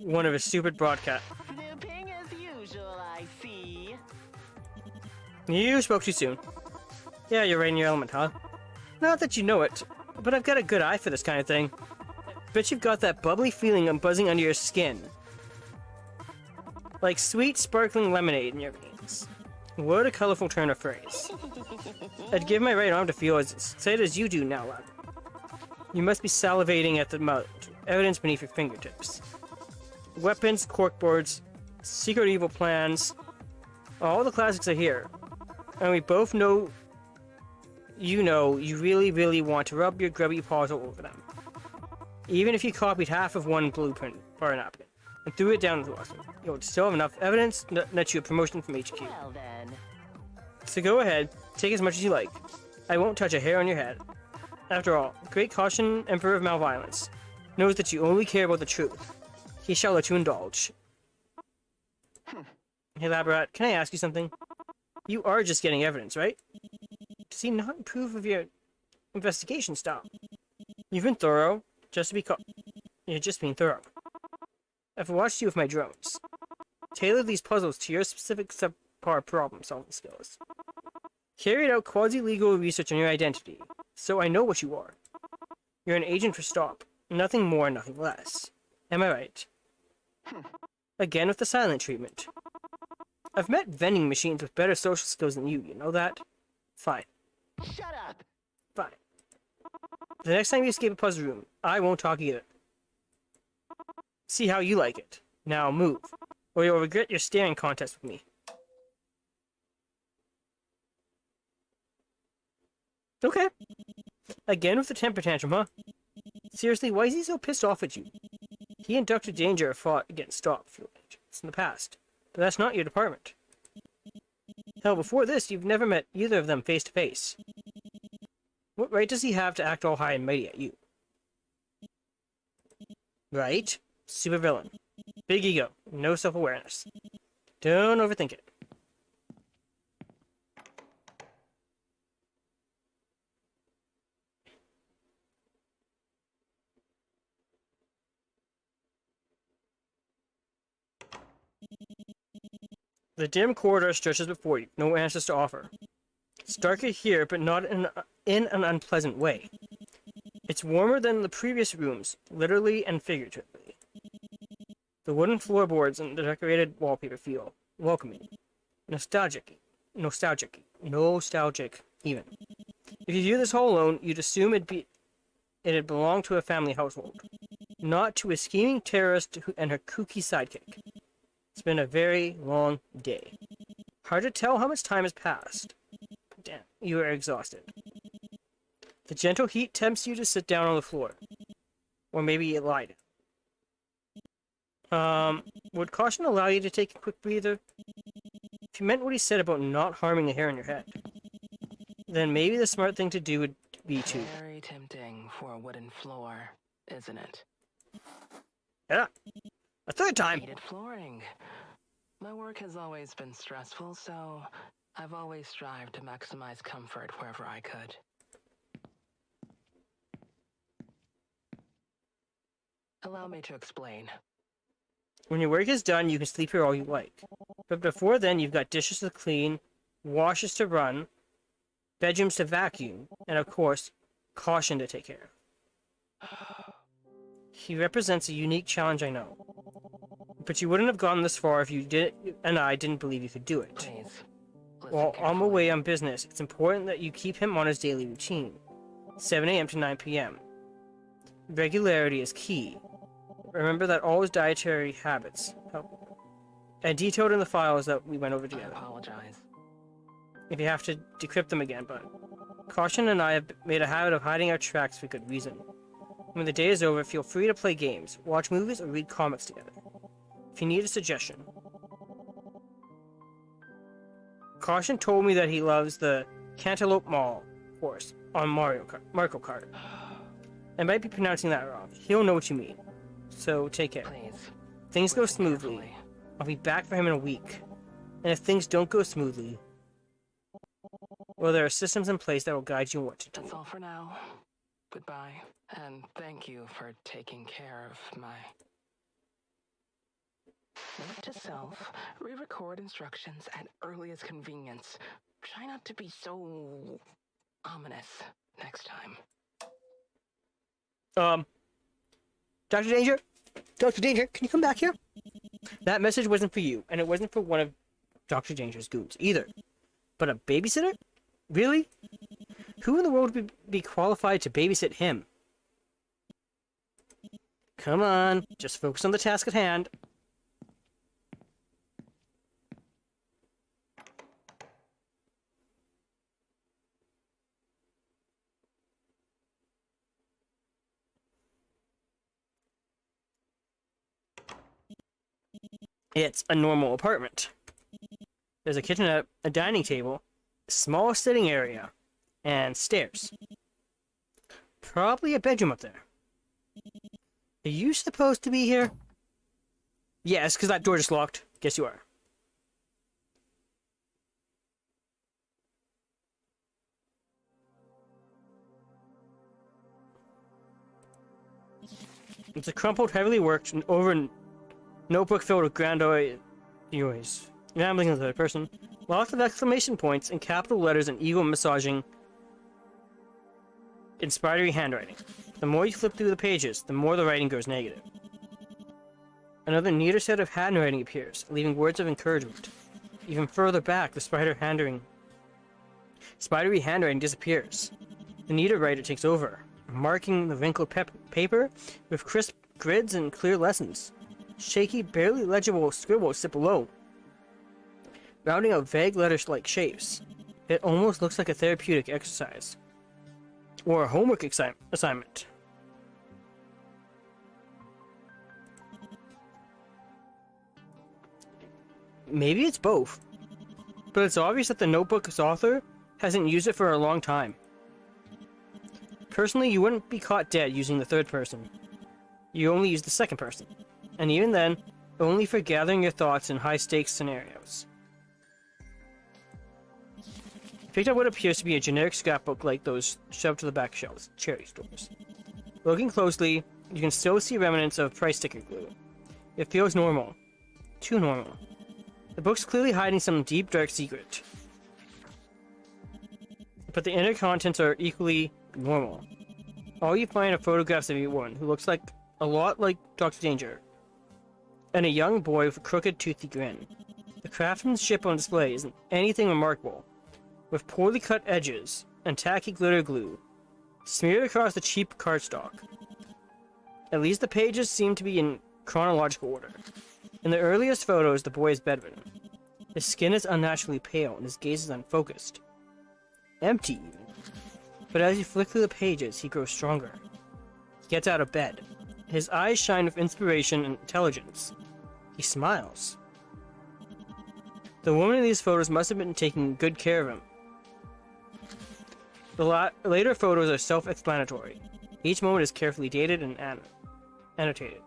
S1: one of his stupid broadcast.
S2: Snooping as usual, I see.
S1: You spoke too soon. Yeah, you're right in your element, huh? Not that you know it, but I've got a good eye for this kind of thing. Bet you've got that bubbly feeling I'm buzzing under your skin. Like sweet, sparkling lemonade in your veins. What a colorful turn of phrase. I'd give my right arm to feel as excited as you do now, lad. You must be salivating at the mouth, evidence beneath your fingertips. Weapons, corkboards, secret evil plans. All the classics are here. And we both know you really, really want to rub your grubby paws all over them. Even if you copied half of one blueprint or a napkin and threw it down the water, you'll still have enough evidence to net you a promotion from HQ.
S2: Well then.
S1: So go ahead, take as much as you like. I won't touch a hair on your head. After all, Great Caution, Emperor of MalViolence, knows that you only care about the truth. He shall let you indulge. Hey Labrat, can I ask you something? You are just getting evidence, right? Does he not approve of your investigation style? You've been thorough, you're just being thorough. I've watched you with my drones. Tailor these puzzles to your specific subpar problem-solving skills. Carried out quasi-legal research on your identity, so I know what you are. You're an agent for Stop. Nothing more, nothing less. Am I right? Again with the silent treatment. I've met vending machines with better social skills than you know that? Fine.
S2: Shut up!
S1: Fine. The next time you escape a puzzle room, I won't talk either. See how you like it. Now move, or you'll regret your staring contest with me. Okay. Again with the temper tantrum, huh? Seriously, why is he so pissed off at you? He and Dr. Danger have fought against Stop fuel agents in the past, but that's not your department. Hell, before this, you've never met either of them face to face. What right does he have to act all high and mighty at you? Right? Supervillain. Big ego. No self-awareness. Don't overthink it. The dim corridor stretches before you, no answers to offer. It's darker here, but not in an unpleasant way. It's warmer than the previous rooms, literally and figuratively. The wooden floorboards and the decorated wallpaper feel welcoming, nostalgic even. If you view this hall alone, you'd assume it had belonged to a family household, not to a scheming terrorist and her kooky sidekick. It's been a very long day. Hard to tell how much time has passed. Damn, you are exhausted. The gentle heat tempts you to sit down on the floor. Or maybe lie down. Would caution allow you to take a quick breather? If you meant what he said about not harming the hair on your head, then maybe the smart thing to do would be to...
S3: Very tempting for a wooden floor, isn't it?
S1: Yeah. A third time!
S3: Heated flooring. My work has always been stressful, so I've always strived to maximize comfort wherever I could. Allow me to explain.
S1: When your work is done, you can sleep here all you like. But before then, you've got dishes to clean, washes to run, bedrooms to vacuum, and of course, caution to take care of. He represents a unique challenge, I know. But you wouldn't have gone this far if I didn't believe you could do it.
S3: Please.
S1: While on my way on business, it's important that you keep him on his daily routine. 7 a.m. to 9 p.m. Regularity is key. Remember that all his dietary habits help. And detailed in the files that we went over together.
S3: I apologize.
S1: If you have to decrypt them again, but Caution and I have made a habit of hiding our tracks for good reason. When the day is over, feel free to play games, watch movies, or read comics together. If you need a suggestion. Caution told me that he loves the Cantaloupe Mall course on Mario Kart. I might be pronouncing that wrong. He'll know what you mean. So take care.
S3: Please.
S1: Things go
S3: Listen
S1: smoothly.
S3: carefully.
S1: I'll be back for him in a week. And if things don't go smoothly, well, there are systems in place that will guide you on what to do.
S3: That's all for now. Goodbye. And thank you for taking care of my... Note to self, re-record instructions at earliest convenience. Try not to be so... ominous next time.
S1: Dr. Danger? Dr. Danger, can you come back here? That message wasn't for you, and it wasn't for one of Dr. Danger's goons either. But a babysitter? Really? Who in the world would be qualified to babysit him? Come on, just focus on the task at hand. It's a normal apartment. There's a kitchenette, a dining table, a small sitting area, and stairs. Probably a bedroom up there. Are you supposed to be here? Yes, because that door just locked. Guess you are. It's a crumpled, heavily worked, and over notebook filled with grandiose rambling in the third person, lots of exclamation points and capital letters and ego massaging in spidery handwriting. The more you flip through the pages, the more the writing goes negative. Another neater set of handwriting appears, leaving words of encouragement. Even further back, the spidery handwriting disappears. The neater writer takes over, marking the wrinkled paper with crisp grids and clear lessons. Shaky, barely legible scribbles sit below, rounding out vague letters-like shapes. It almost looks like a therapeutic exercise. Or a homework assignment. Maybe it's both. But it's obvious that the notebook's author hasn't used it for a long time. Personally, you wouldn't be caught dead using the third person. You only use the second person. And even then, only for gathering your thoughts in high-stakes scenarios. Picked up what appears to be a generic scrapbook like those shoved to the back shelves, charity stores. Looking closely, you can still see remnants of price sticker glue. It feels normal. Too normal. The book's clearly hiding some deep, dark secret. But the inner contents are equally normal. All you find are photographs of one who looks like a lot like Dr. Danger, and a young boy with a crooked, toothy grin. The craftsmanship on display isn't anything remarkable, with poorly cut edges and tacky glitter glue smeared across the cheap cardstock. At least the pages seem to be in chronological order. In the earliest photos, the boy is bedridden. His skin is unnaturally pale and his gaze is unfocused. Empty, even. But as you flick through the pages, he grows stronger. He gets out of bed. His eyes shine with inspiration and intelligence. He smiles. The woman in these photos must have been taking good care of him. The later photos are self-explanatory. Each moment is carefully dated and annotated.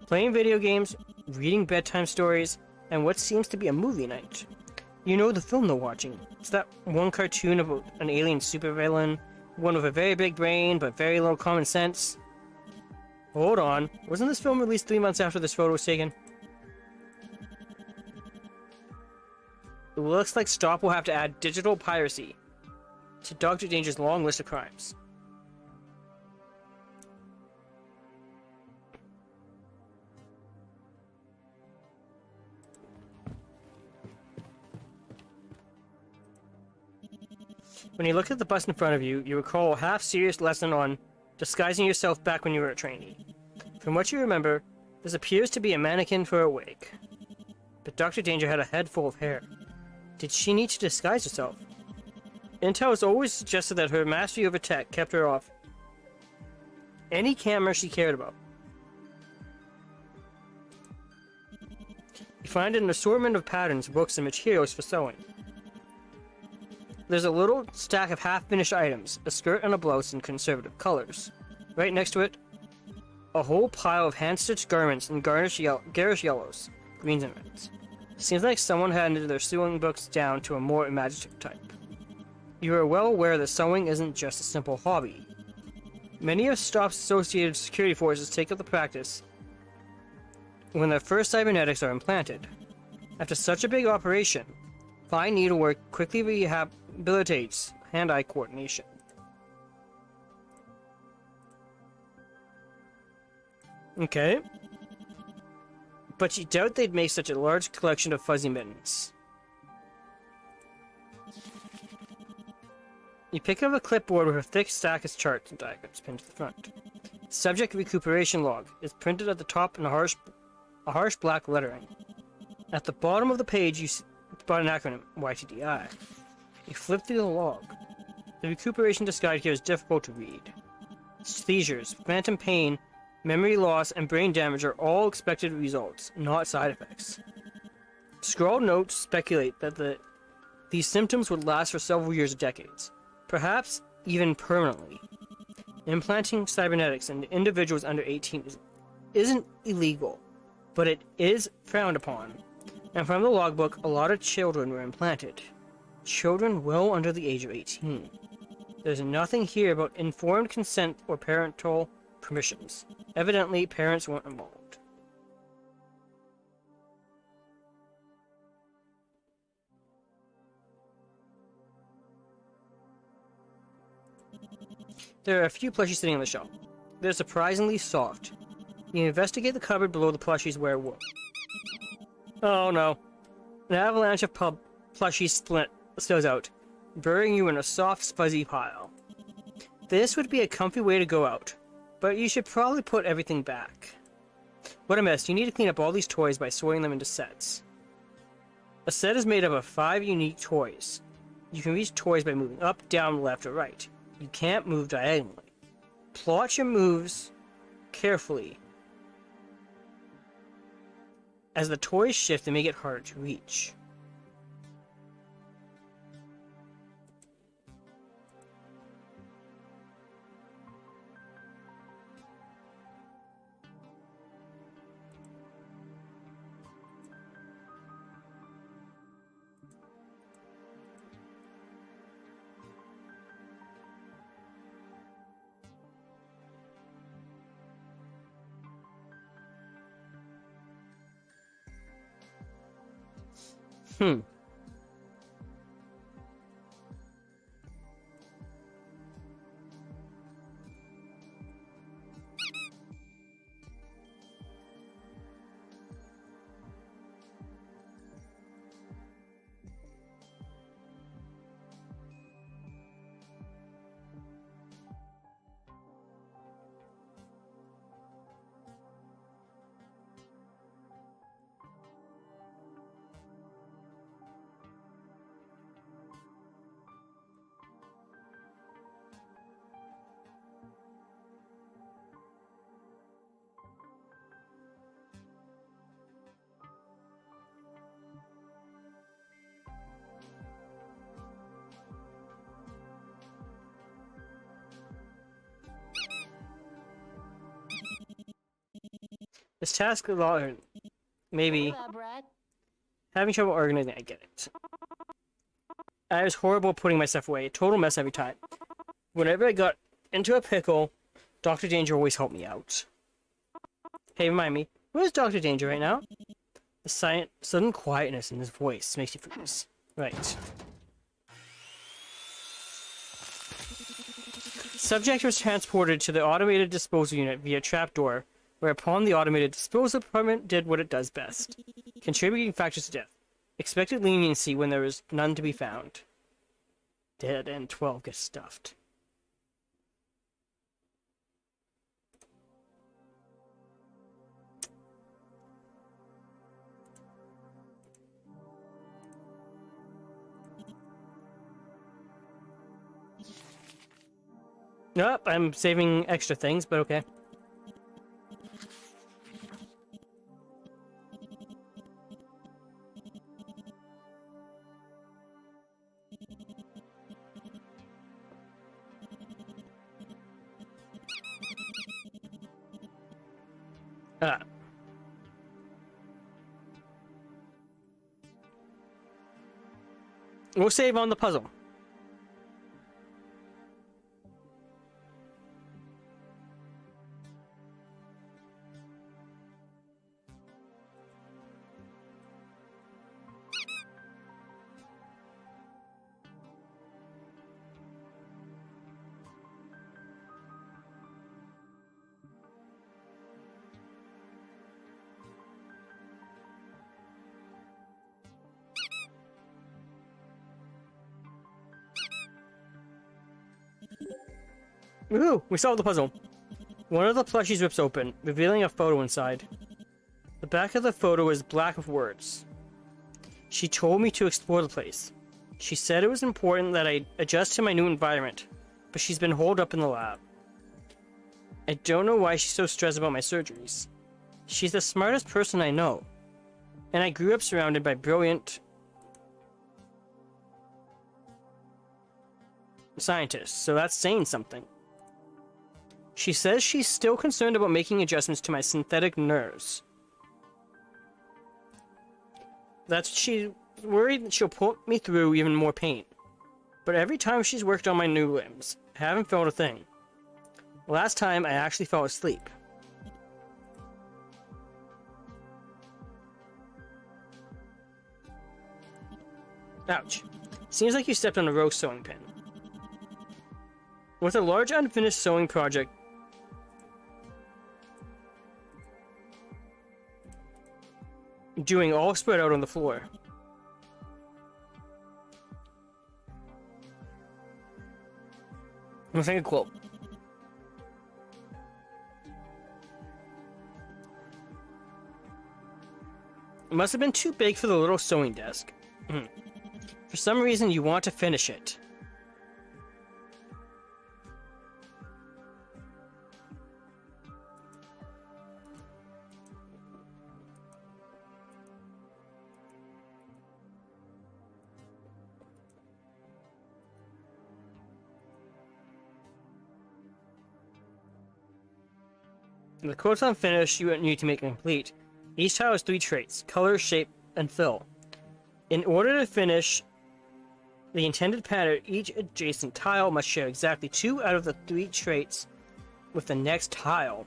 S1: Playing video games, reading bedtime stories, and what seems to be a movie night. You know the film they're watching. It's that one cartoon about an alien supervillain, one with a very big brain but very little common sense. Hold on, wasn't this film released 3 months after this photo was taken? It looks like Stop will have to add digital piracy to Dr. Danger's long list of crimes. When you look at the bus in front of you, you recall a half-serious lesson on disguising yourself back when you were a trainee. From what you remember, this appears to be a mannequin for a wig. But Dr. Danger had a head full of hair. Did she need to disguise herself? Intel has always suggested that her mastery over tech kept her off any camera she cared about. You find an assortment of patterns, books, and materials for sewing. There's a little stack of half-finished items, a skirt and a blouse in conservative colors. Right next to it, a whole pile of hand-stitched garments in garish yellows, greens, and reds. Seems like someone handed their sewing books down to a more imaginative type. You are well aware that sewing isn't just a simple hobby. Many of STOP's associated security forces take up the practice when their first cybernetics are implanted. After such a big operation, fine needlework quickly rehabilitates hand-eye coordination. Okay. But you doubt they'd make such a large collection of fuzzy mittens. You pick up a clipboard with a thick stack of charts and diagrams pinned to the front. Subject recuperation log is printed at the top in a harsh black lettering. At the bottom of the page, you spot an acronym, YTDI. You flip through the log. The recuperation guide here is difficult to read. Seizures, phantom pain, memory loss, and brain damage are all expected results, not side effects. Scrawled notes speculate that these symptoms would last for several years or decades, perhaps even permanently. Implanting cybernetics into individuals under 18 isn't illegal, but it is frowned upon. And from the logbook, a lot of children were implanted. Children well under the age of 18. There's nothing here about informed consent or parental permissions. Evidently, parents weren't involved. There are a few plushies sitting on the shelf. They're surprisingly soft. You investigate the cupboard below the plushies where wood. Oh no. An avalanche of plushies spills out, burying you in a soft, fuzzy pile. This would be a comfy way to go out, but you should probably put everything back. What a mess. You need to clean up all these toys by sorting them into sets. A set is made up of 5 unique toys. You can reach toys by moving up, down, left, or right. You can't move diagonally. Plot your moves carefully. As the toys shift, they may get harder to reach. This task is all, maybe
S2: What up, Brad?
S1: having trouble organizing. I get it. I was horrible at putting my stuff away. Total mess every time. Whenever I got into a pickle, Dr. Danger always helped me out. Hey, remind me, where's Dr. Danger right now? The sudden quietness in his voice makes you freeze. Right. Subject was transported to the automated disposal unit via trapdoor, whereupon the automated disposal department did what it does best. Contributing factors to death. Expected leniency when there is none to be found. Dead and 12 get stuffed. Nope, I'm saving extra things, but okay. Ah. We'll save on the puzzle. Woohoo! We solved the puzzle. One of the plushies rips open, revealing a photo inside. The back of the photo is black with words. She told me to explore the place. She said it was important that I adjust to my new environment, but she's been holed up in the lab. I don't know why she's so stressed about my surgeries. She's the smartest person I know, and I grew up surrounded by brilliant scientists, so that's saying something. She says she's still concerned about making adjustments to my synthetic nerves. She's worried that she'll put me through even more pain. But every time she's worked on my new limbs, I haven't felt a thing. Last time, I actually fell asleep. Ouch. Seems like you stepped on a rogue sewing pin. With a large unfinished sewing project doing all spread out on the floor. I'm saying a quote. It must have been too big for the little sewing desk. For some reason, you want to finish it. The quote's unfinished, you need to make it complete. Each tile has 3 traits: color, shape, and fill. In order to finish the intended pattern, each adjacent tile must share exactly 2 out of the 3 traits with the next tile.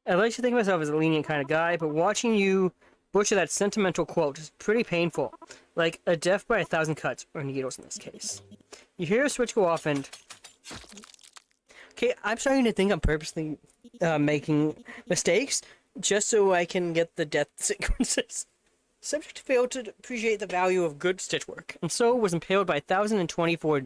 S1: I like to think of myself as a lenient kind of guy, but watching you butcher that sentimental quote is pretty painful. Like a death by 1,000 cuts, or needles in this case. You hear a switch go off and... Okay, I'm starting to think I'm purposely making mistakes, just so I can get the death sequences. Subject failed to appreciate the value of good stitch work, and so was impaled by 1,024...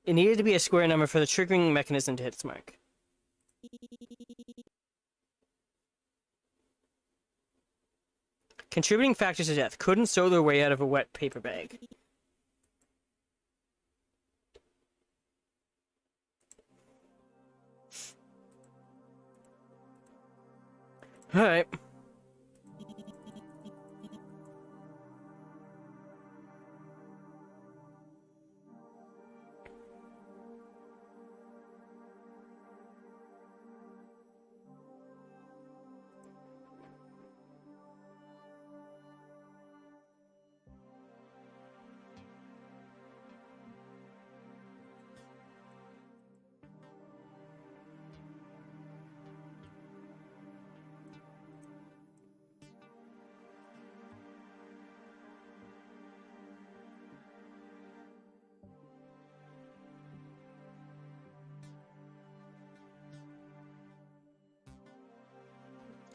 S1: It needed to be a square number for the triggering mechanism to hit its mark. Contributing factors to death couldn't sew their way out of a wet paper bag. Alright.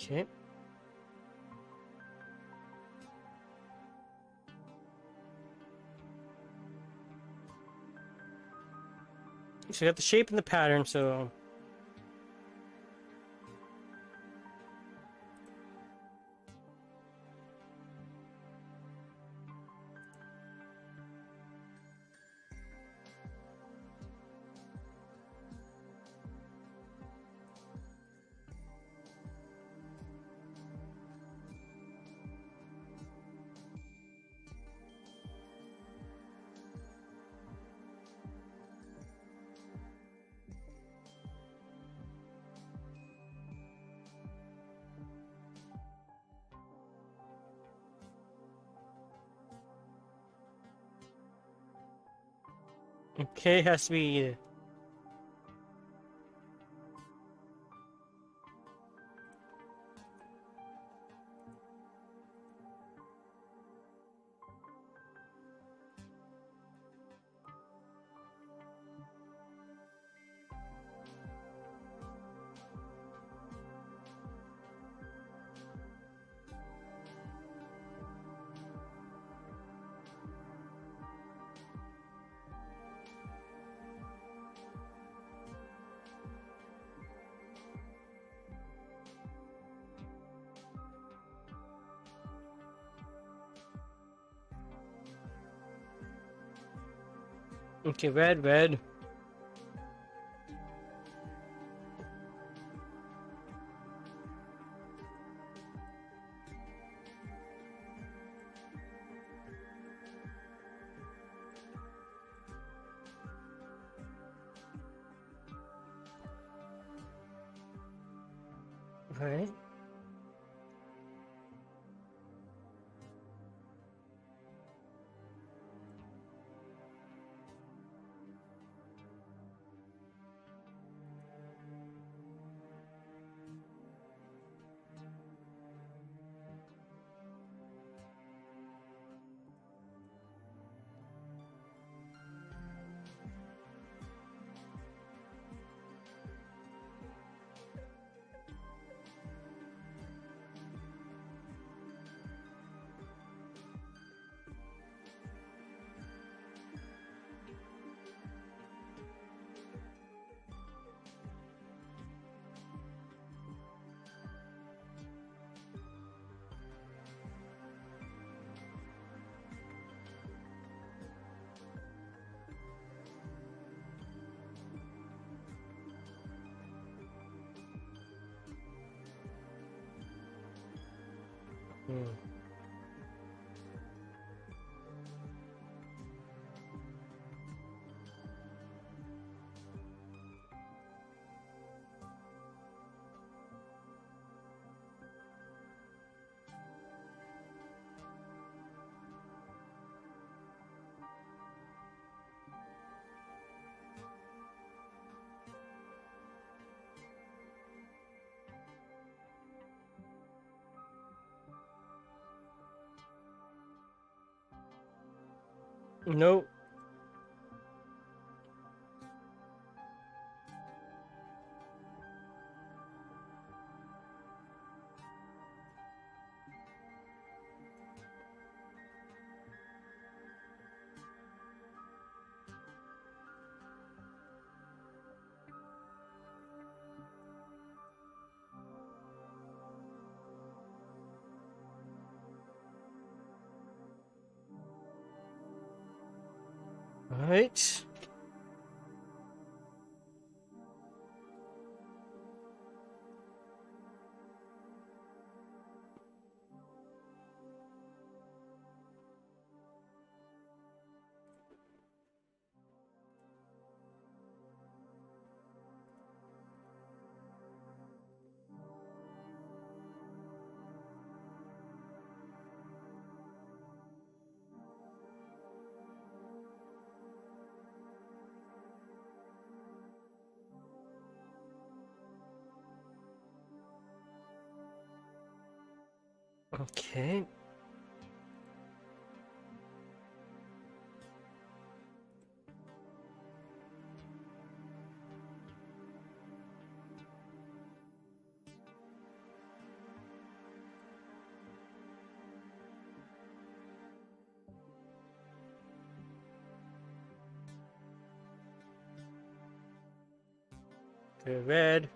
S1: Okay. So you got the shape and the pattern, so... Okay, has to be... Okay, red, red. Right. Hmm. Nope. Alright. Okay. Okay, red.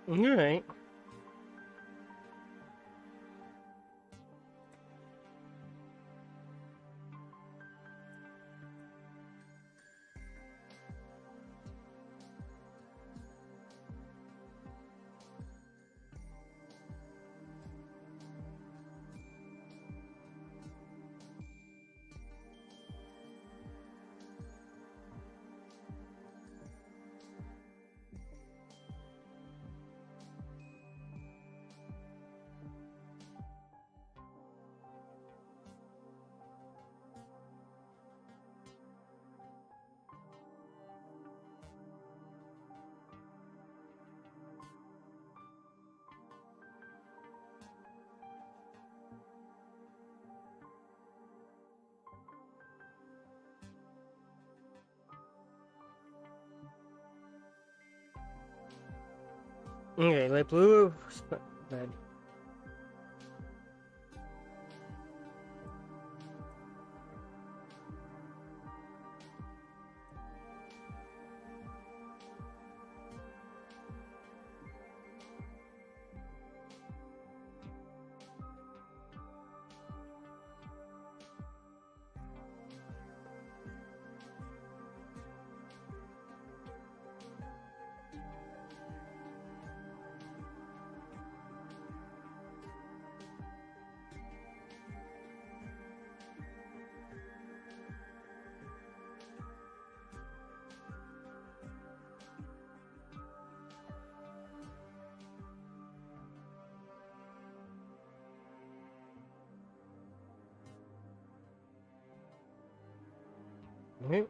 S1: Alright. Okay, light blue, red. Okay.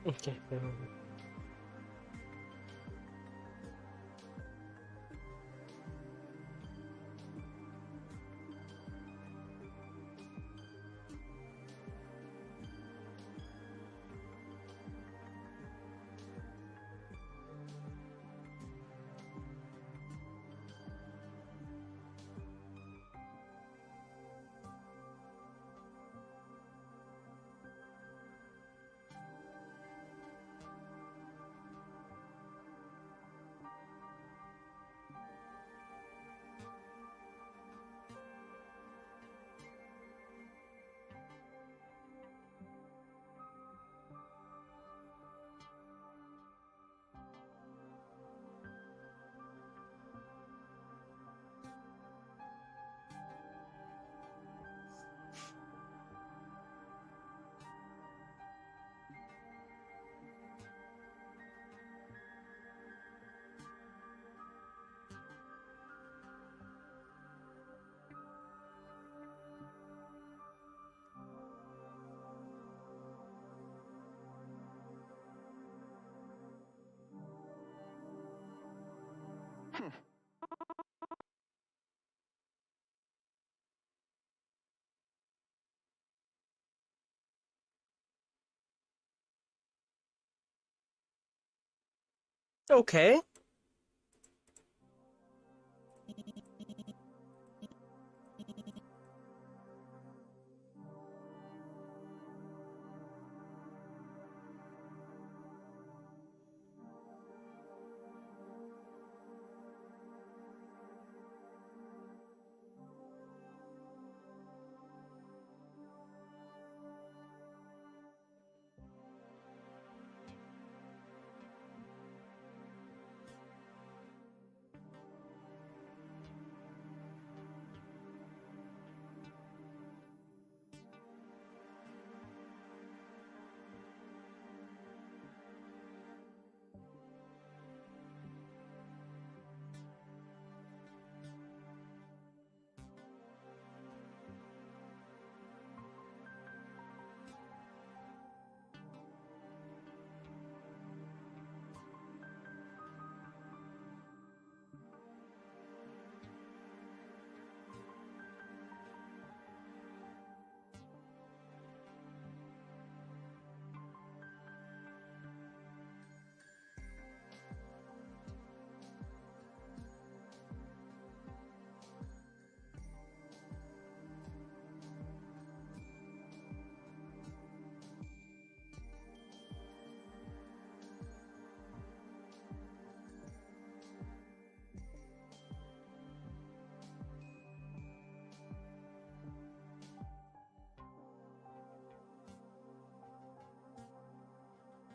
S1: Okay. Okay.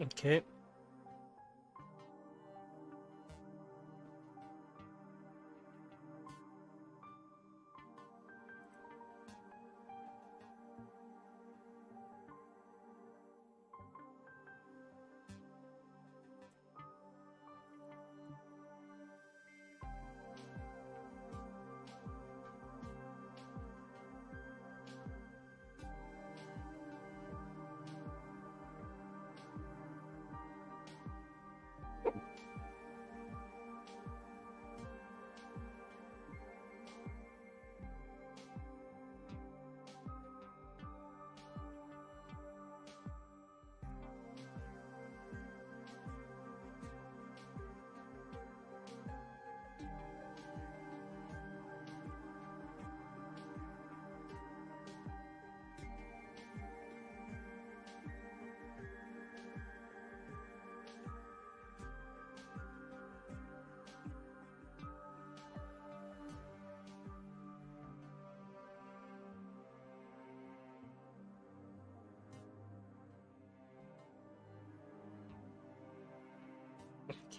S1: Okay.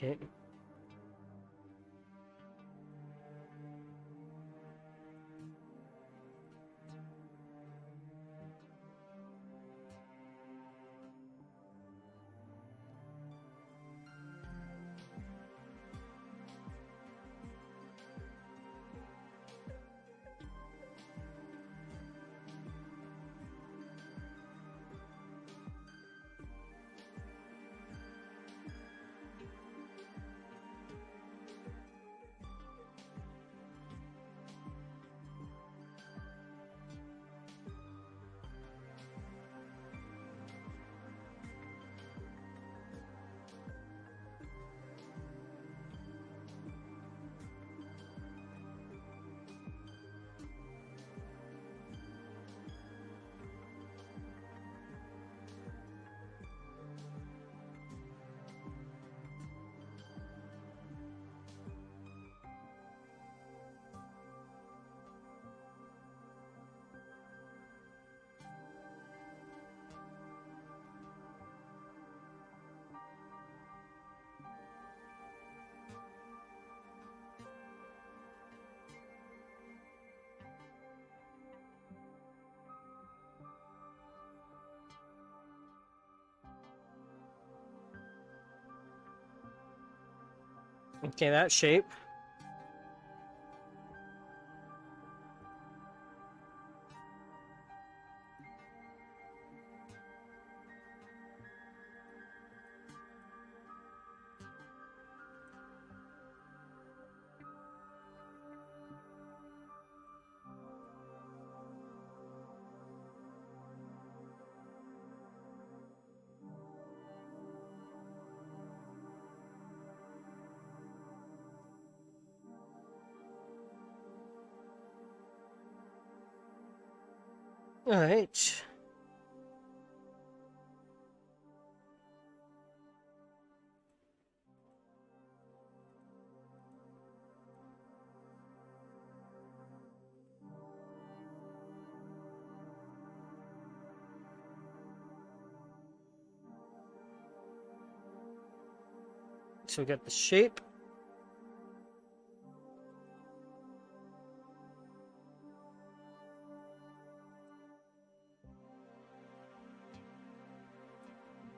S1: Okay. Okay, that shape. Alright. So we got the shape.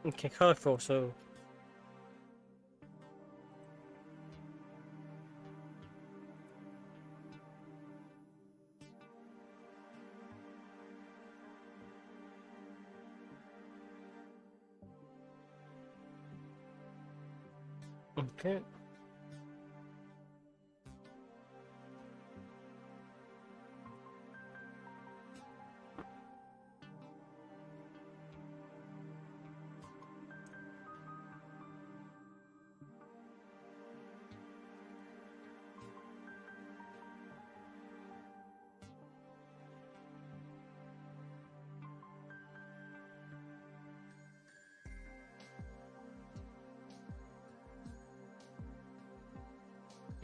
S1: Okay, colorful, so... Okay.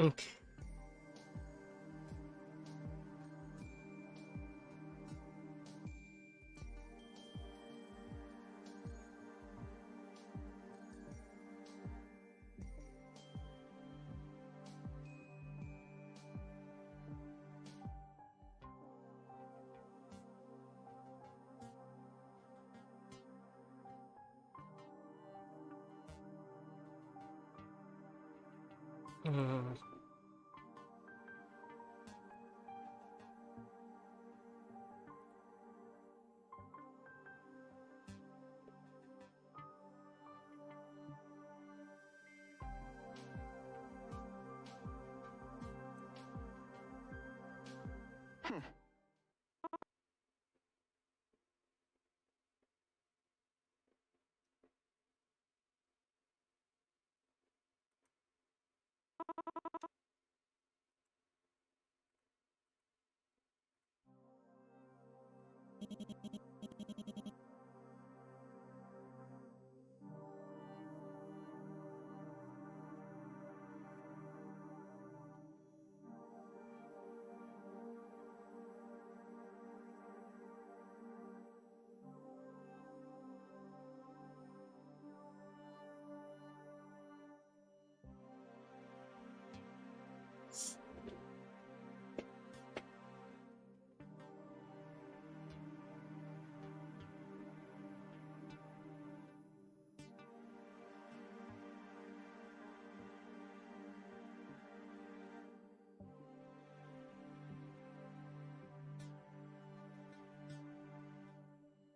S1: Okay. Mm.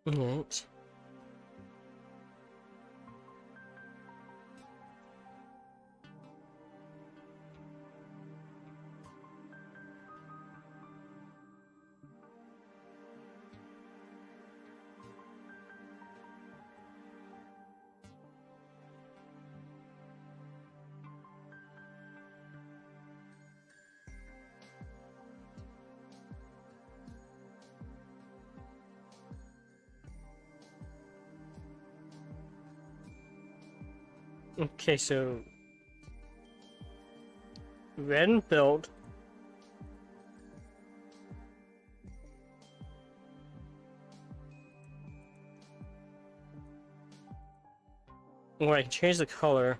S1: Alright. Okay, so... red and filled. Or I can change the color.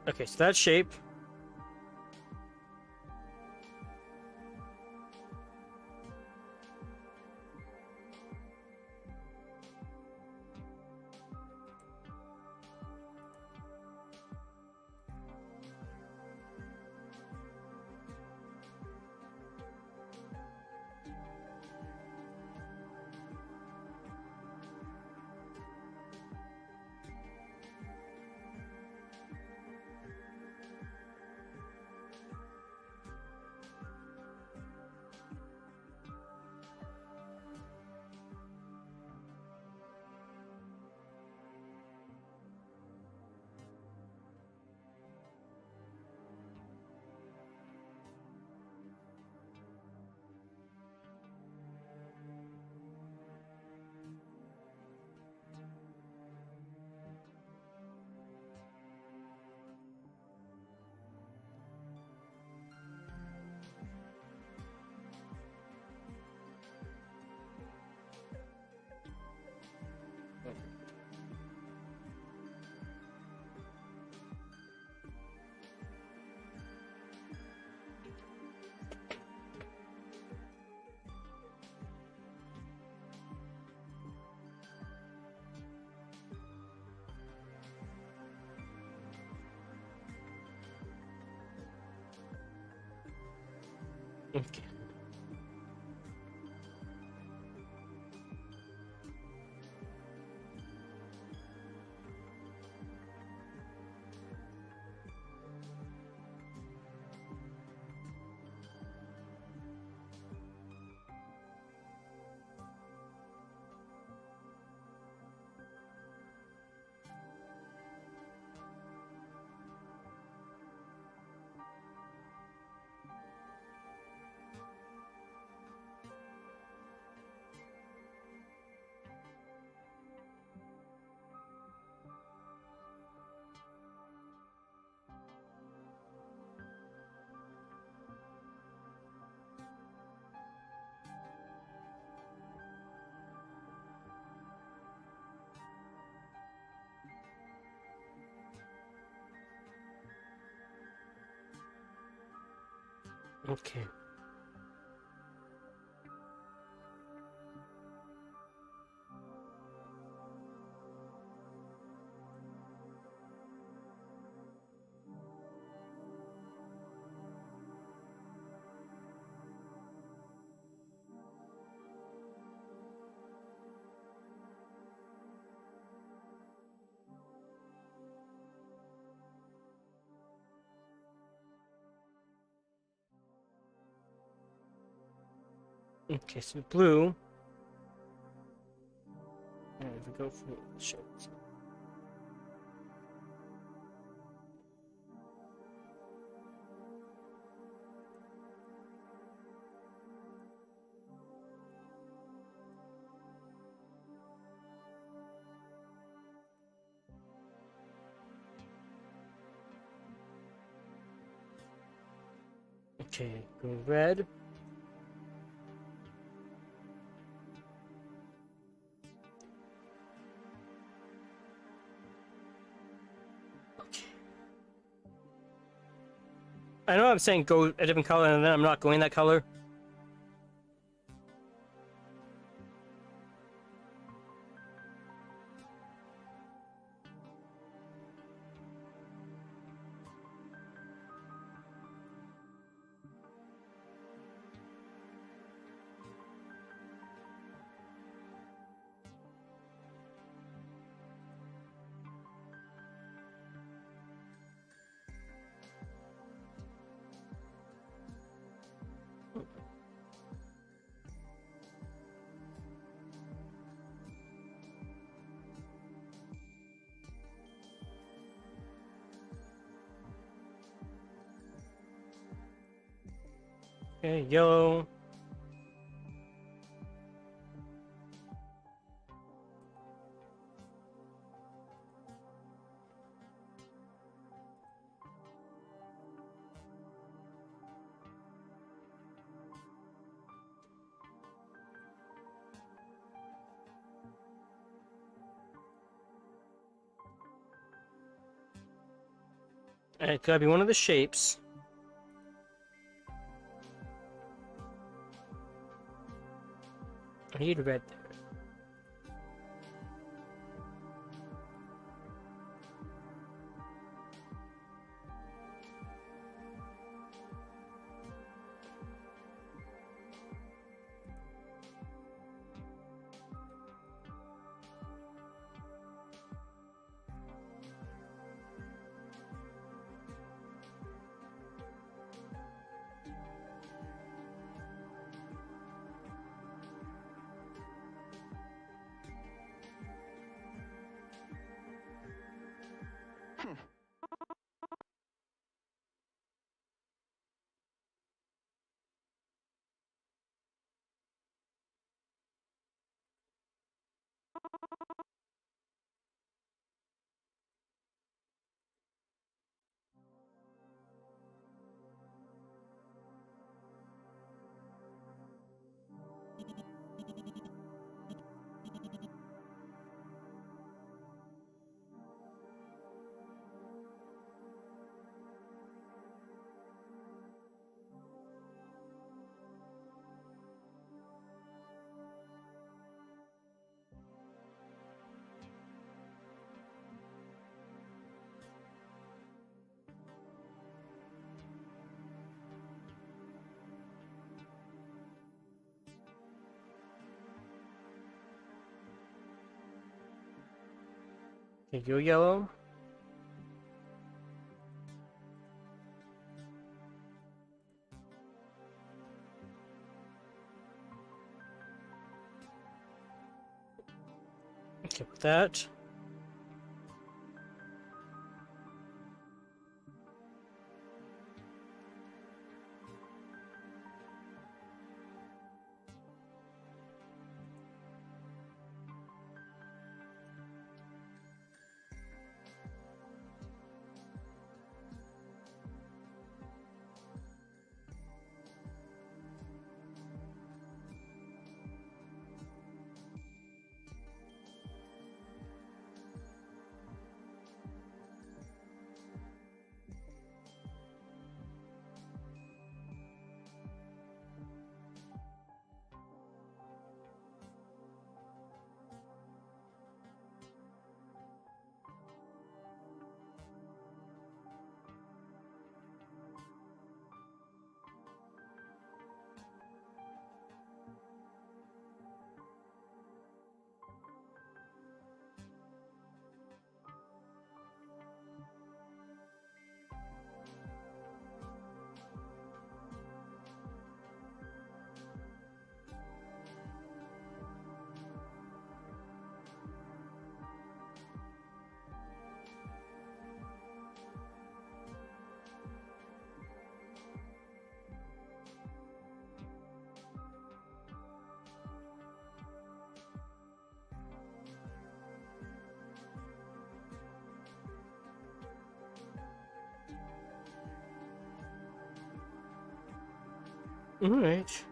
S1: Okay, so that shape. Okay. Okay. Okay, so blue. And if we go for the shapes. Okay, go red. Okay. I know I'm saying go a different color and then I'm not going that color. Okay, yellow. And it gotta be one of the shapes. I need red there. Okay, you're yellow. Okay, with that. Alright.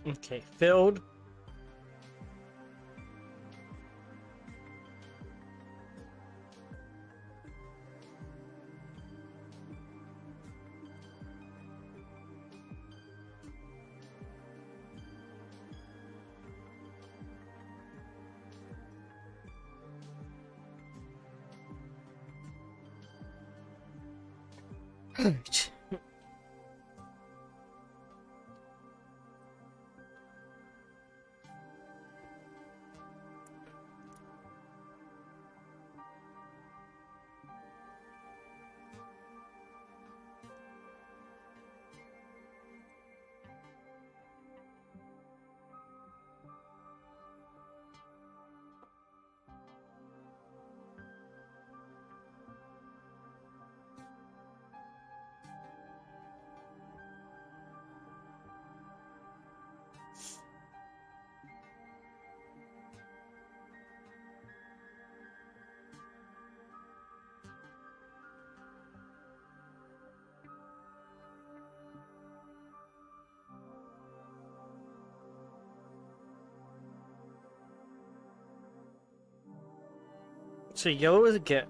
S1: Okay, filled. Alright. So yellow is a get.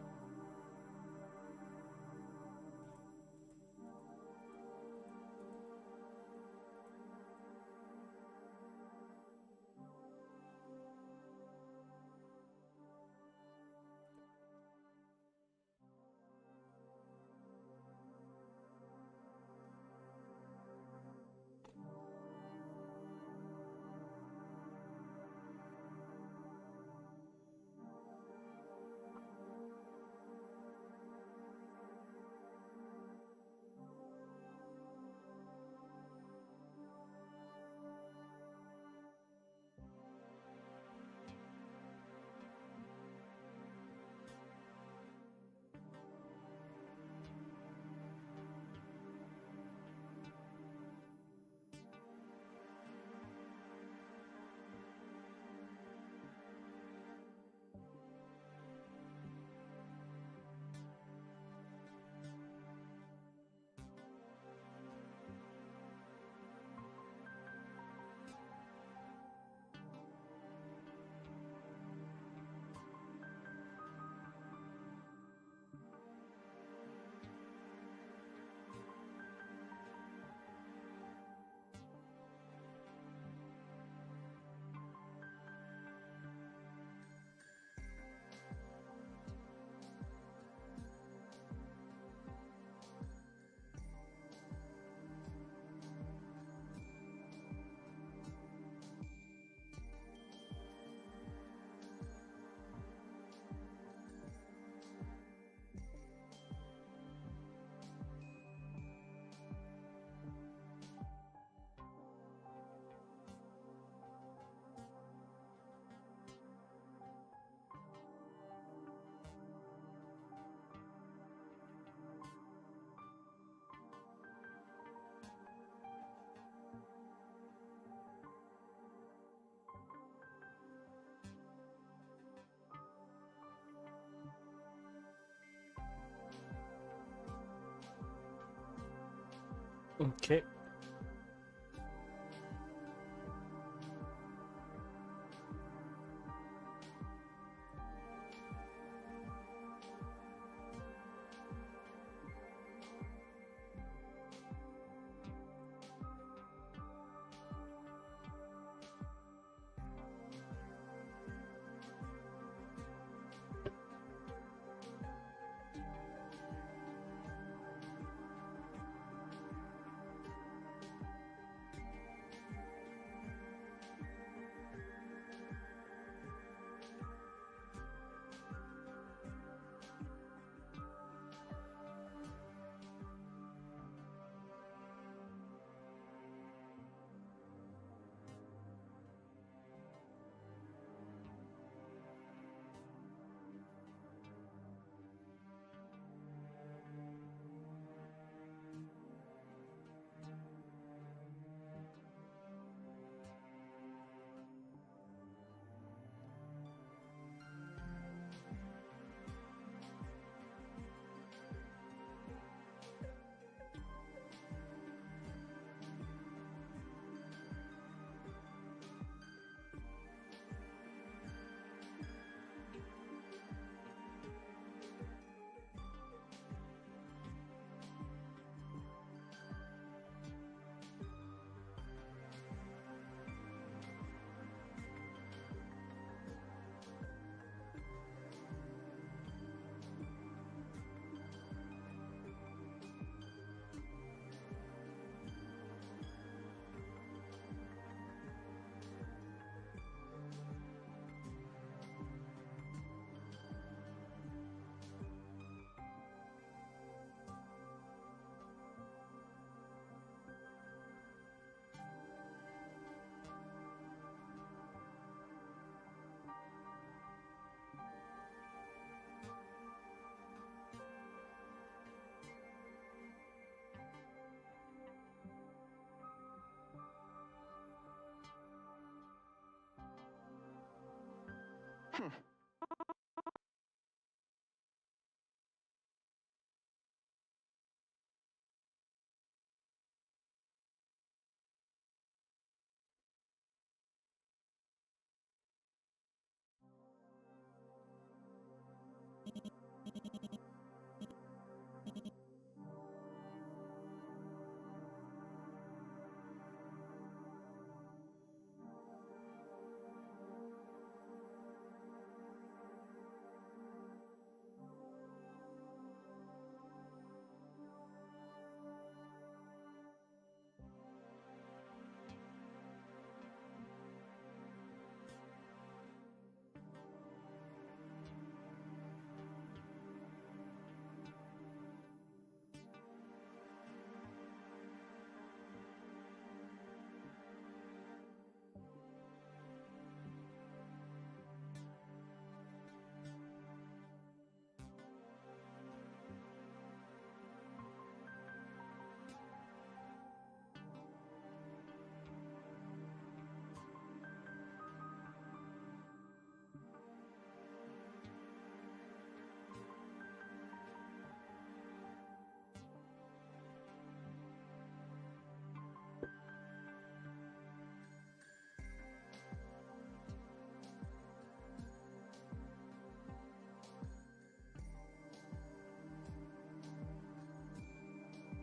S1: Okay.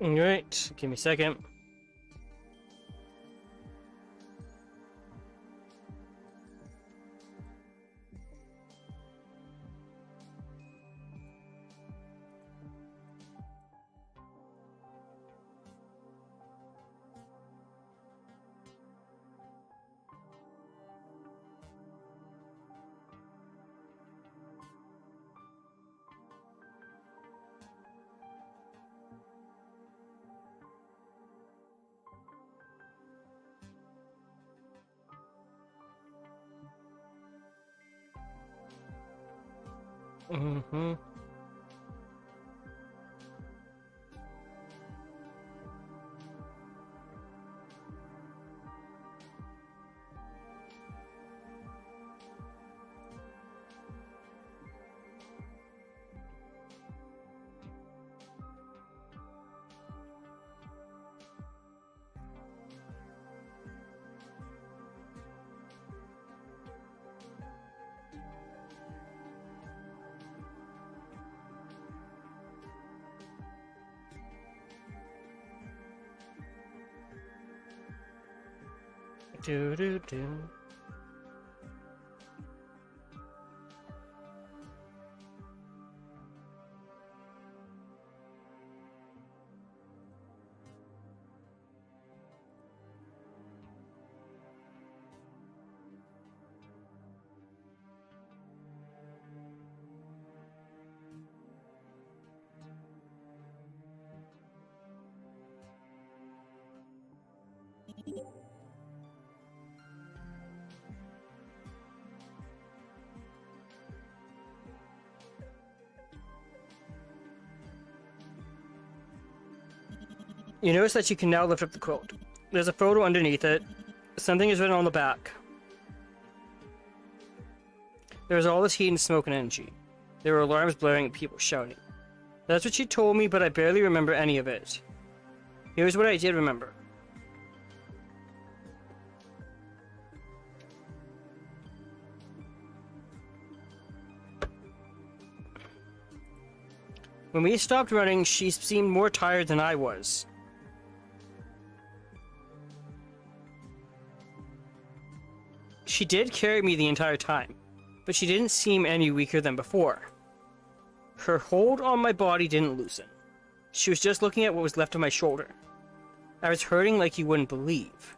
S1: Alright, give me a second. Mm-hmm. Do do do. You notice that you can now lift up the quilt. There's a photo underneath it. Something is written on the back. There was all this heat and smoke and energy. There were alarms blaring and people shouting. That's what she told me, but I barely remember any of it. Here's what I did remember. When we stopped running, she seemed more tired than I was. She did carry me the entire time, but she didn't seem any weaker than before. Her hold on my body didn't loosen. She was just looking at what was left of my shoulder. I was hurting like you wouldn't believe.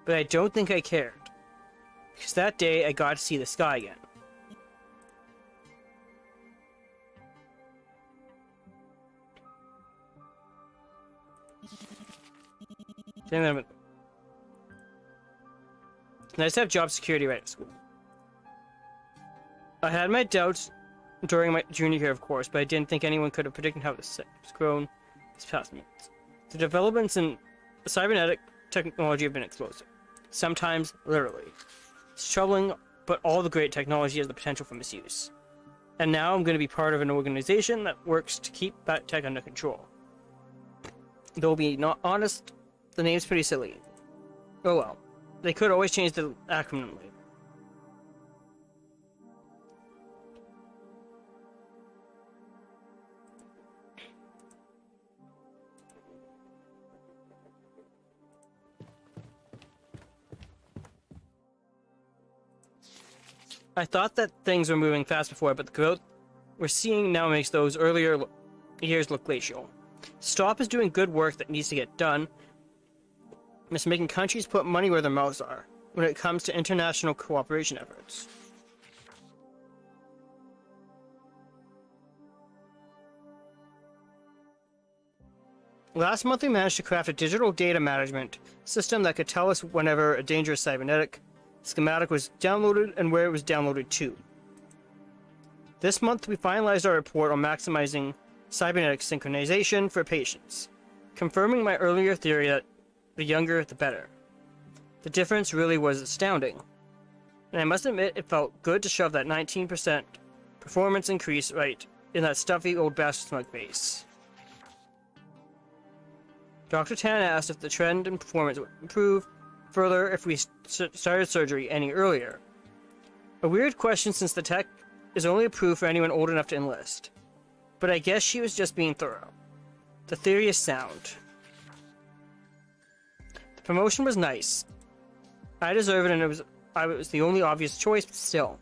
S1: But I don't think I cared. Because that day I got to see the sky again. Nice to have job security right at school. I had my doubts during my junior year, of course, but I didn't think anyone could have predicted how this has grown these past months. The developments in cybernetic technology have been explosive. Sometimes, literally. It's troubling, but all the great technology has the potential for misuse. And now I'm going to be part of an organization that works to keep that tech under control. Though, be not honest, the name's pretty silly. Oh well. They could always change the acronym later. I thought that things were moving fast before, but the growth we're seeing now makes those earlier years look glacial. Stop is doing good work that needs to get done. It's making countries put money where their mouths are when it comes to international cooperation efforts. Last month we managed to craft a digital data management system that could tell us whenever a dangerous cybernetic schematic was downloaded and where it was downloaded to. This month we finalized our report on maximizing cybernetic synchronization for patients, confirming my earlier theory that the younger, the better. The difference really was astounding, and I must admit it felt good to shove that 19% performance increase right in that stuffy old bastard's mug face. Dr. Tan asked if the trend in performance would improve further if we started surgery any earlier. A weird question since the tech is only approved for anyone old enough to enlist. But I guess she was just being thorough. The theory is sound. The promotion was nice. I deserve it, and I was the only obvious choice, but still.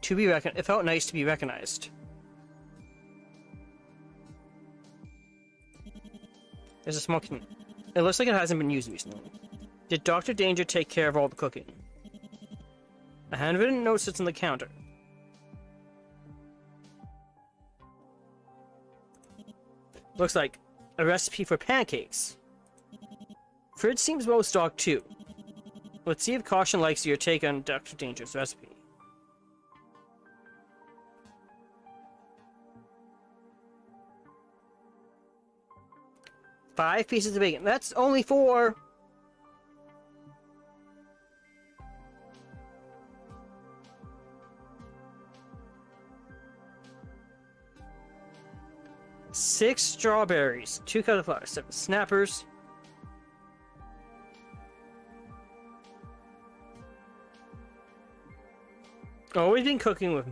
S1: It felt nice to be recognized. There's a smoking. It looks like it hasn't been used recently. Did Dr. Danger take care of all the cooking? A handwritten note sits on the counter. Looks like a recipe for pancakes. Fridge seems well stocked too. Let's see if Caution likes your take on Dr. Danger's recipe. Five pieces of bacon. That's only 4. Six strawberries, 2 cauliflower, 7 snappers. Oh, we've been cooking with.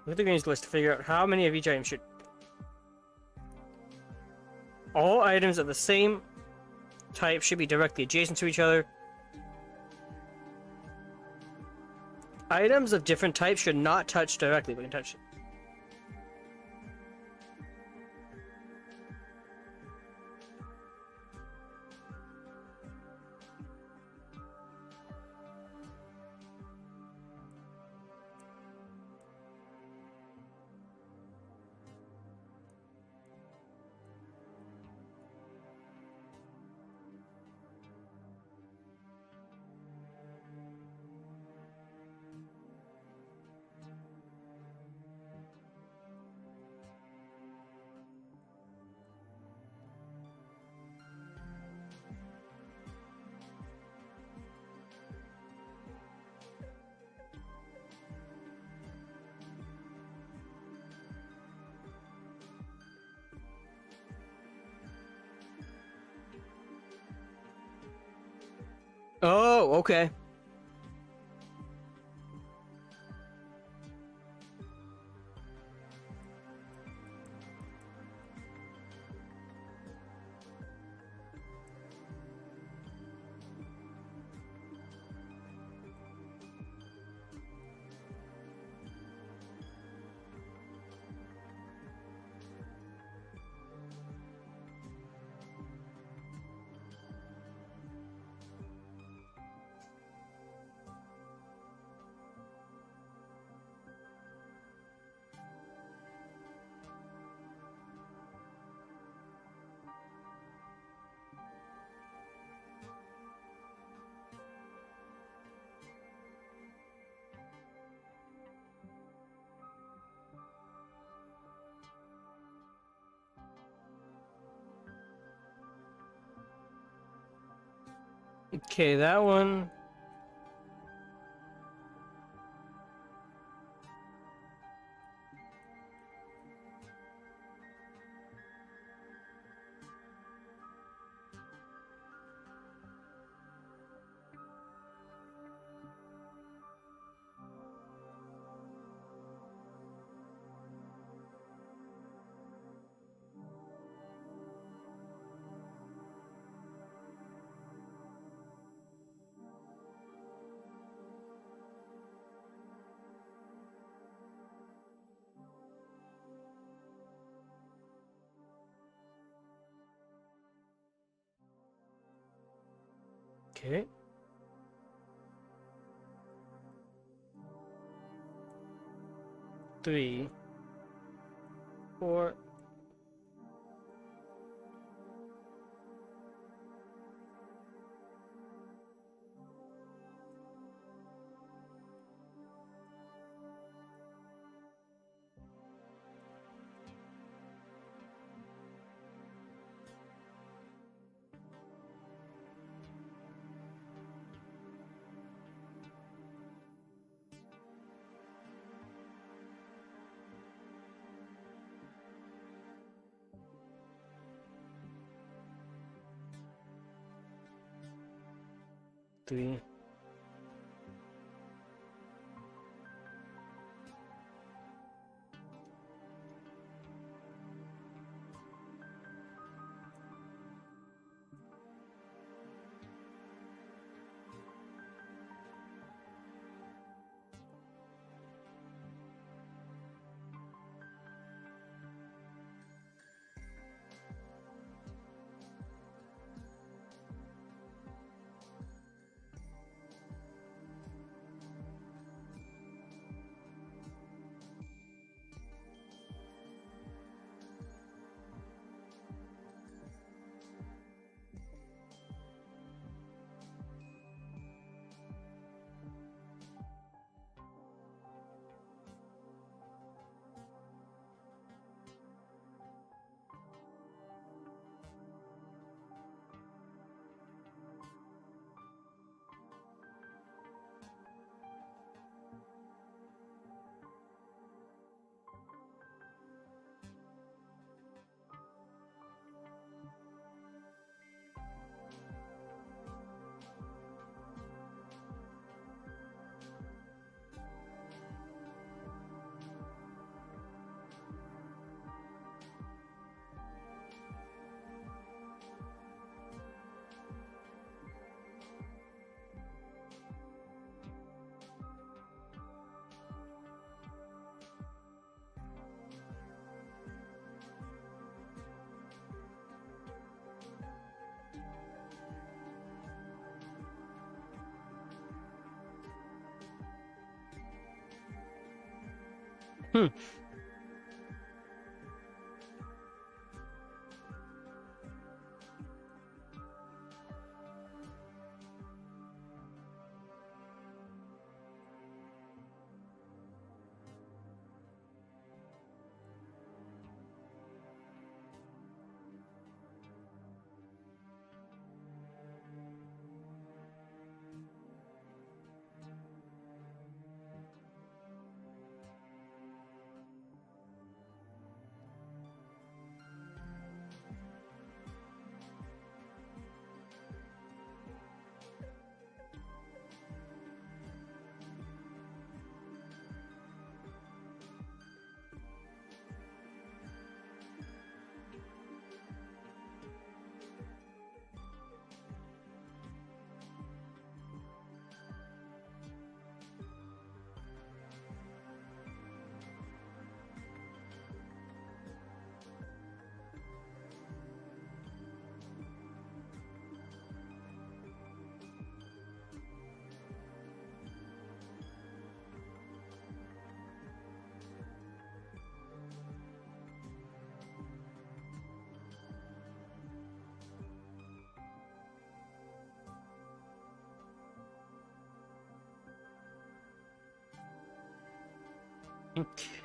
S1: Look at the greens list to figure out how many of each item should. All items are the same types should be directly adjacent to each other. Items of different types should not touch directly, but can touch it. Oh, okay. Okay, that one. Okay. Three, four. Three. Hmm. Okay.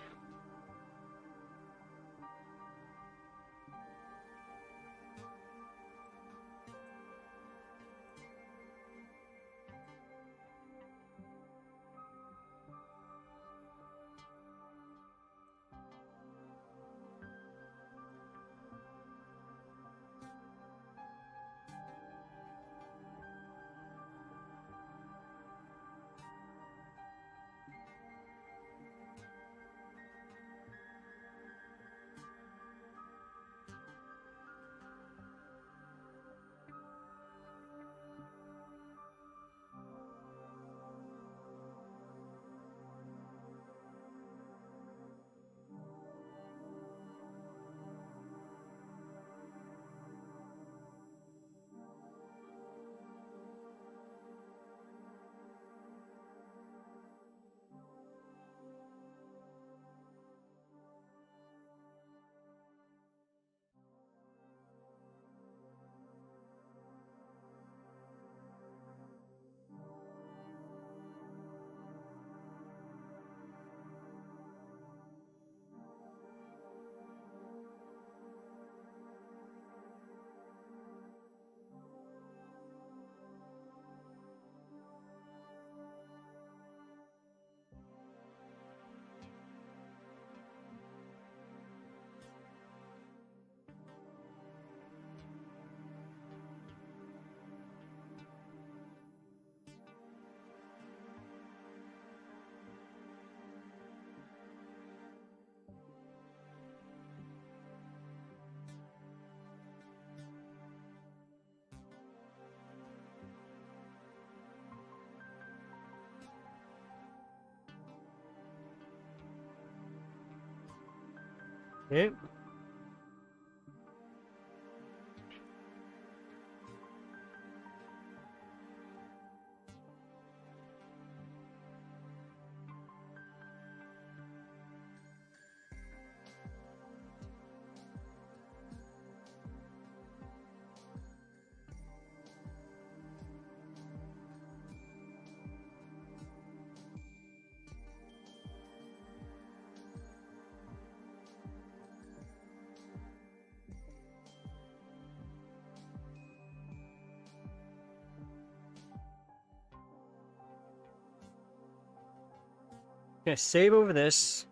S1: Yeah, save over this.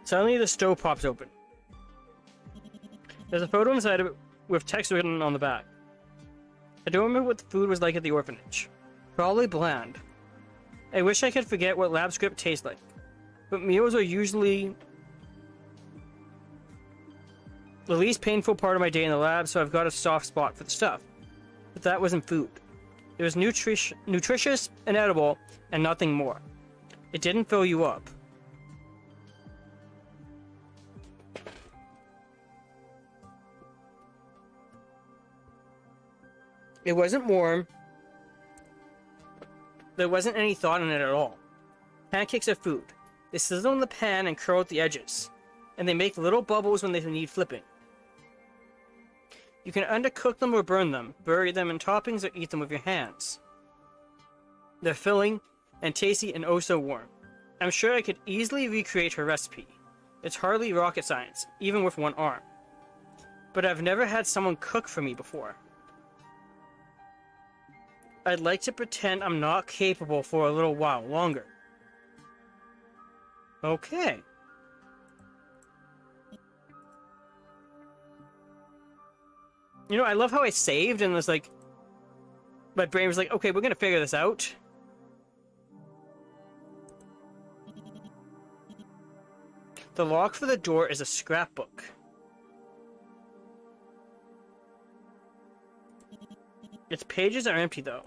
S1: Suddenly, the stove pops open. There's a photo inside of it with text written on the back. I don't remember what the food was like at the orphanage. Probably bland. I wish I could forget what lab script tastes like. But meals are usually the least painful part of my day in the lab, so I've got a soft spot for the stuff. But that wasn't food. It was nutritious and edible, and nothing more. It didn't fill you up. It wasn't warm. There wasn't any thought in it at all. Pancakes are food. They sizzle in the pan and curl at the edges, and they make little bubbles when they need flipping. You can undercook them or burn them, bury them in toppings, or eat them with your hands. They're filling and tasty and oh so warm. I'm sure I could easily recreate her recipe. It's hardly rocket science, even with one arm. But I've never had someone cook for me before. I'd like to pretend I'm not capable for a little while longer. Okay. You know, I love how I saved and was like... My brain was like, okay, we're gonna figure this out. The lock for the door is a scrapbook. Its pages are empty, though.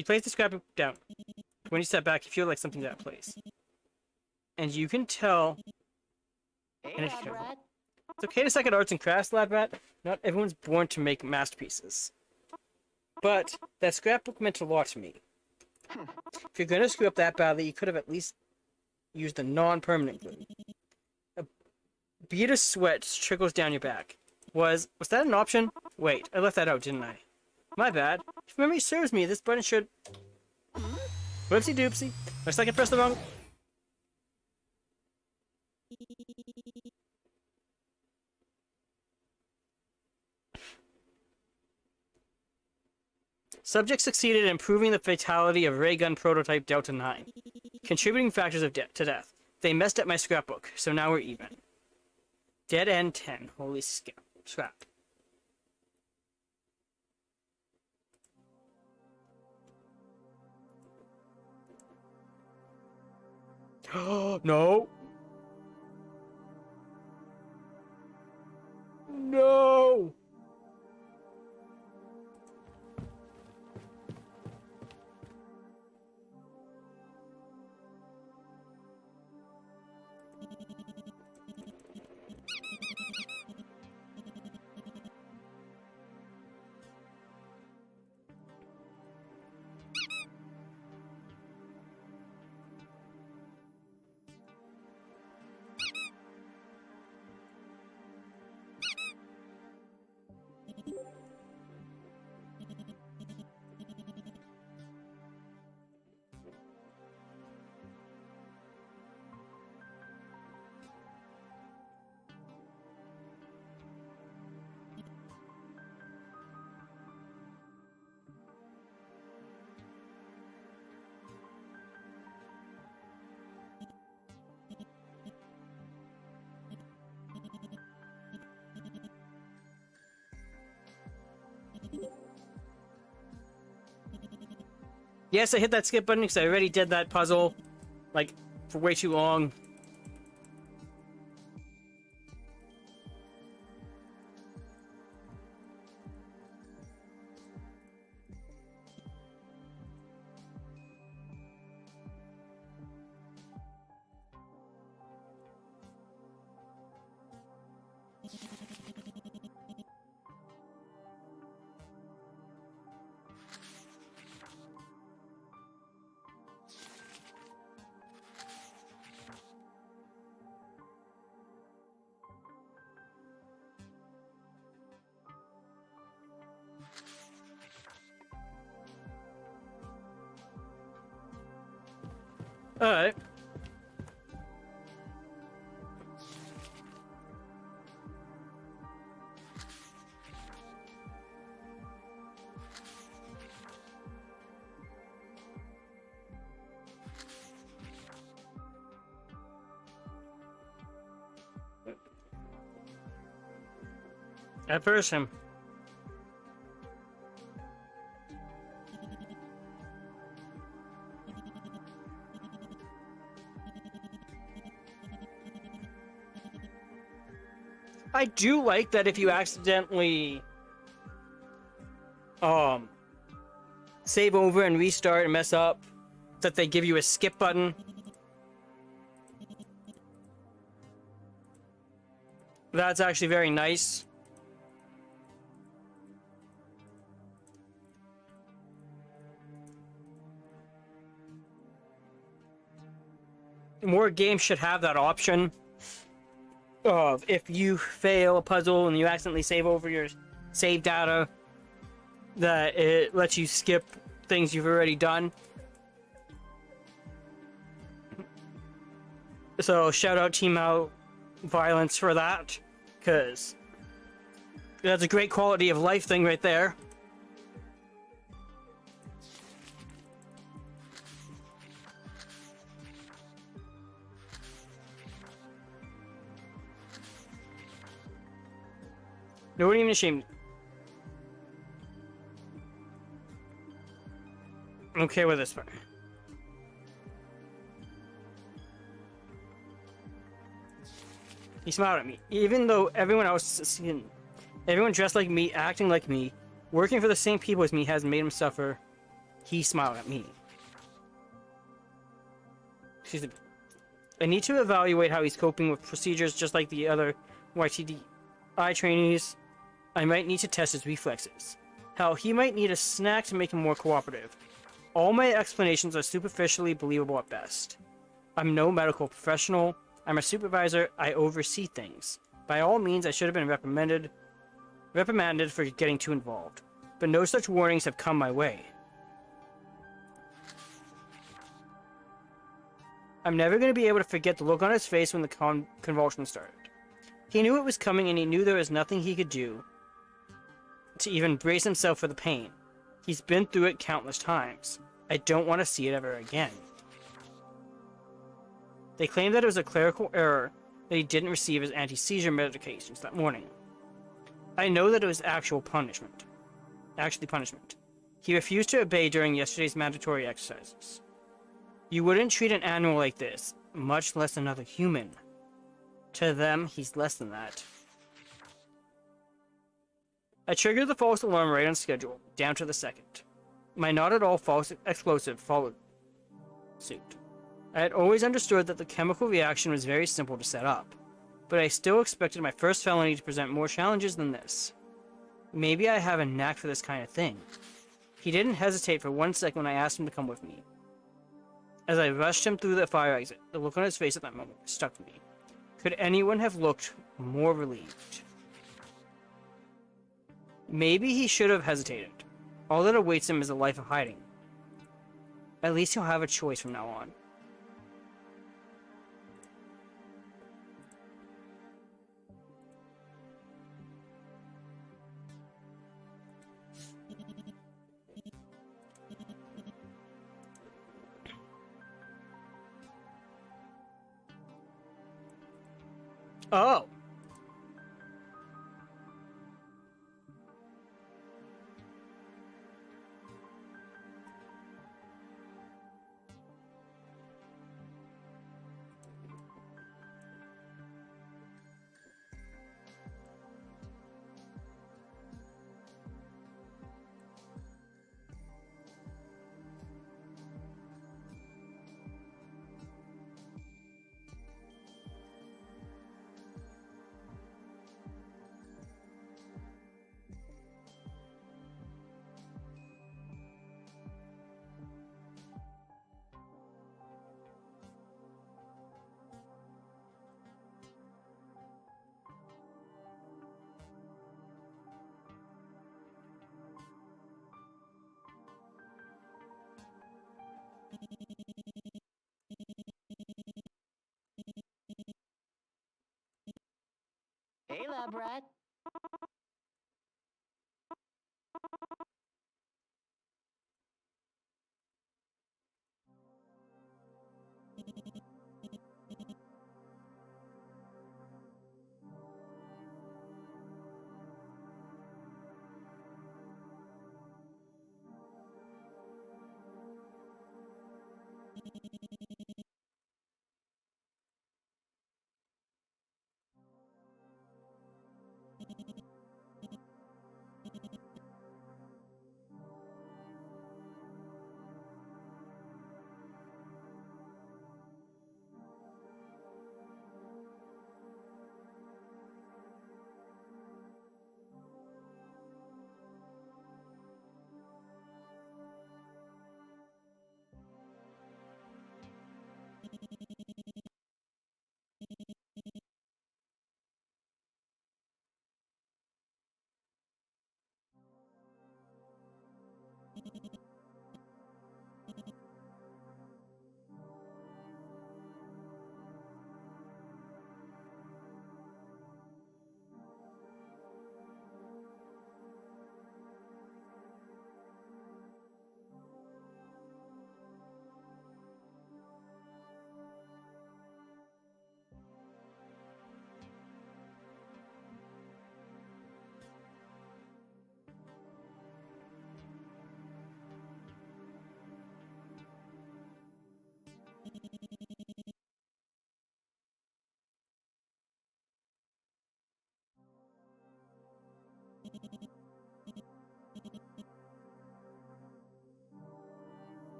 S1: You place the scrapbook down. When you step back, you feel like something's out of place. And you can tell...
S2: Hey,
S1: And if
S2: lab
S1: you-
S2: rat.
S1: It's okay to suck at arts and crafts, lab rat. Not everyone's born to make masterpieces. But that scrapbook meant a lot to me. If you're gonna screw up that badly, you could have at least used the non-permanent glue. A bead of sweat trickles down your back. Was that an option? Wait, I left that out, didn't I? My bad. If memory serves me, this button should... Whoopsie doopsie. Looks like I pressed the wrong... Subject succeeded in improving the fatality of ray gun prototype Delta 9. Contributing factors of to death. They messed up my scrapbook, so now we're even. Dead end 10. Holy scrap. No. No. Yes, I hit that skip button because I already did that puzzle, like, for way too long. Alright. At first, him. I do like that if you accidentally save over and restart and mess up, that they give you a skip button. That's actually very nice. More games should have that option of if you fail a puzzle and you accidentally save over your save data, that it lets you skip things you've already done. So shout out Team MalViolence for that, because that's a great quality of life thing right there. No one even ashamed. I'm okay with this part. He smiled at me. Even though everyone else, everyone dressed like me, acting like me, working for the same people as me has made him suffer, he smiled at me. Excuse me. I need to evaluate how he's coping with procedures just like the other YTDI trainees. I might need to test his reflexes. Hell, he might need a snack to make him more cooperative. All my explanations are superficially believable at best. I'm no medical professional. I'm a supervisor. I oversee things. By all means, I should have been reprimanded for getting too involved. But no such warnings have come my way. I'm never going to be able to forget the look on his face when the convulsion started. He knew it was coming, and he knew there was nothing he could do to even brace himself for the pain. He's been through it countless times. I don't want to see it ever again. They claimed that it was a clerical error that he didn't receive his anti-seizure medications that morning. I know that it was actually punishment. He refused to obey during yesterday's mandatory exercises. You wouldn't treat an animal like this, much less another human. To them, he's less than that. I triggered the false alarm right on schedule, down to the second. My not at all false explosive followed suit. I had always understood that the chemical reaction was very simple to set up, but I still expected my first felony to present more challenges than this. Maybe I have a knack for this kind of thing. He didn't hesitate for 1 second when I asked him to come with me. As I rushed him through the fire exit, the look on his face at that moment stuck with me. Could anyone have looked more relieved? Maybe he should have hesitated. All that awaits him is a life of hiding. At least he'll have a choice from now on. Oh.
S2: Brett.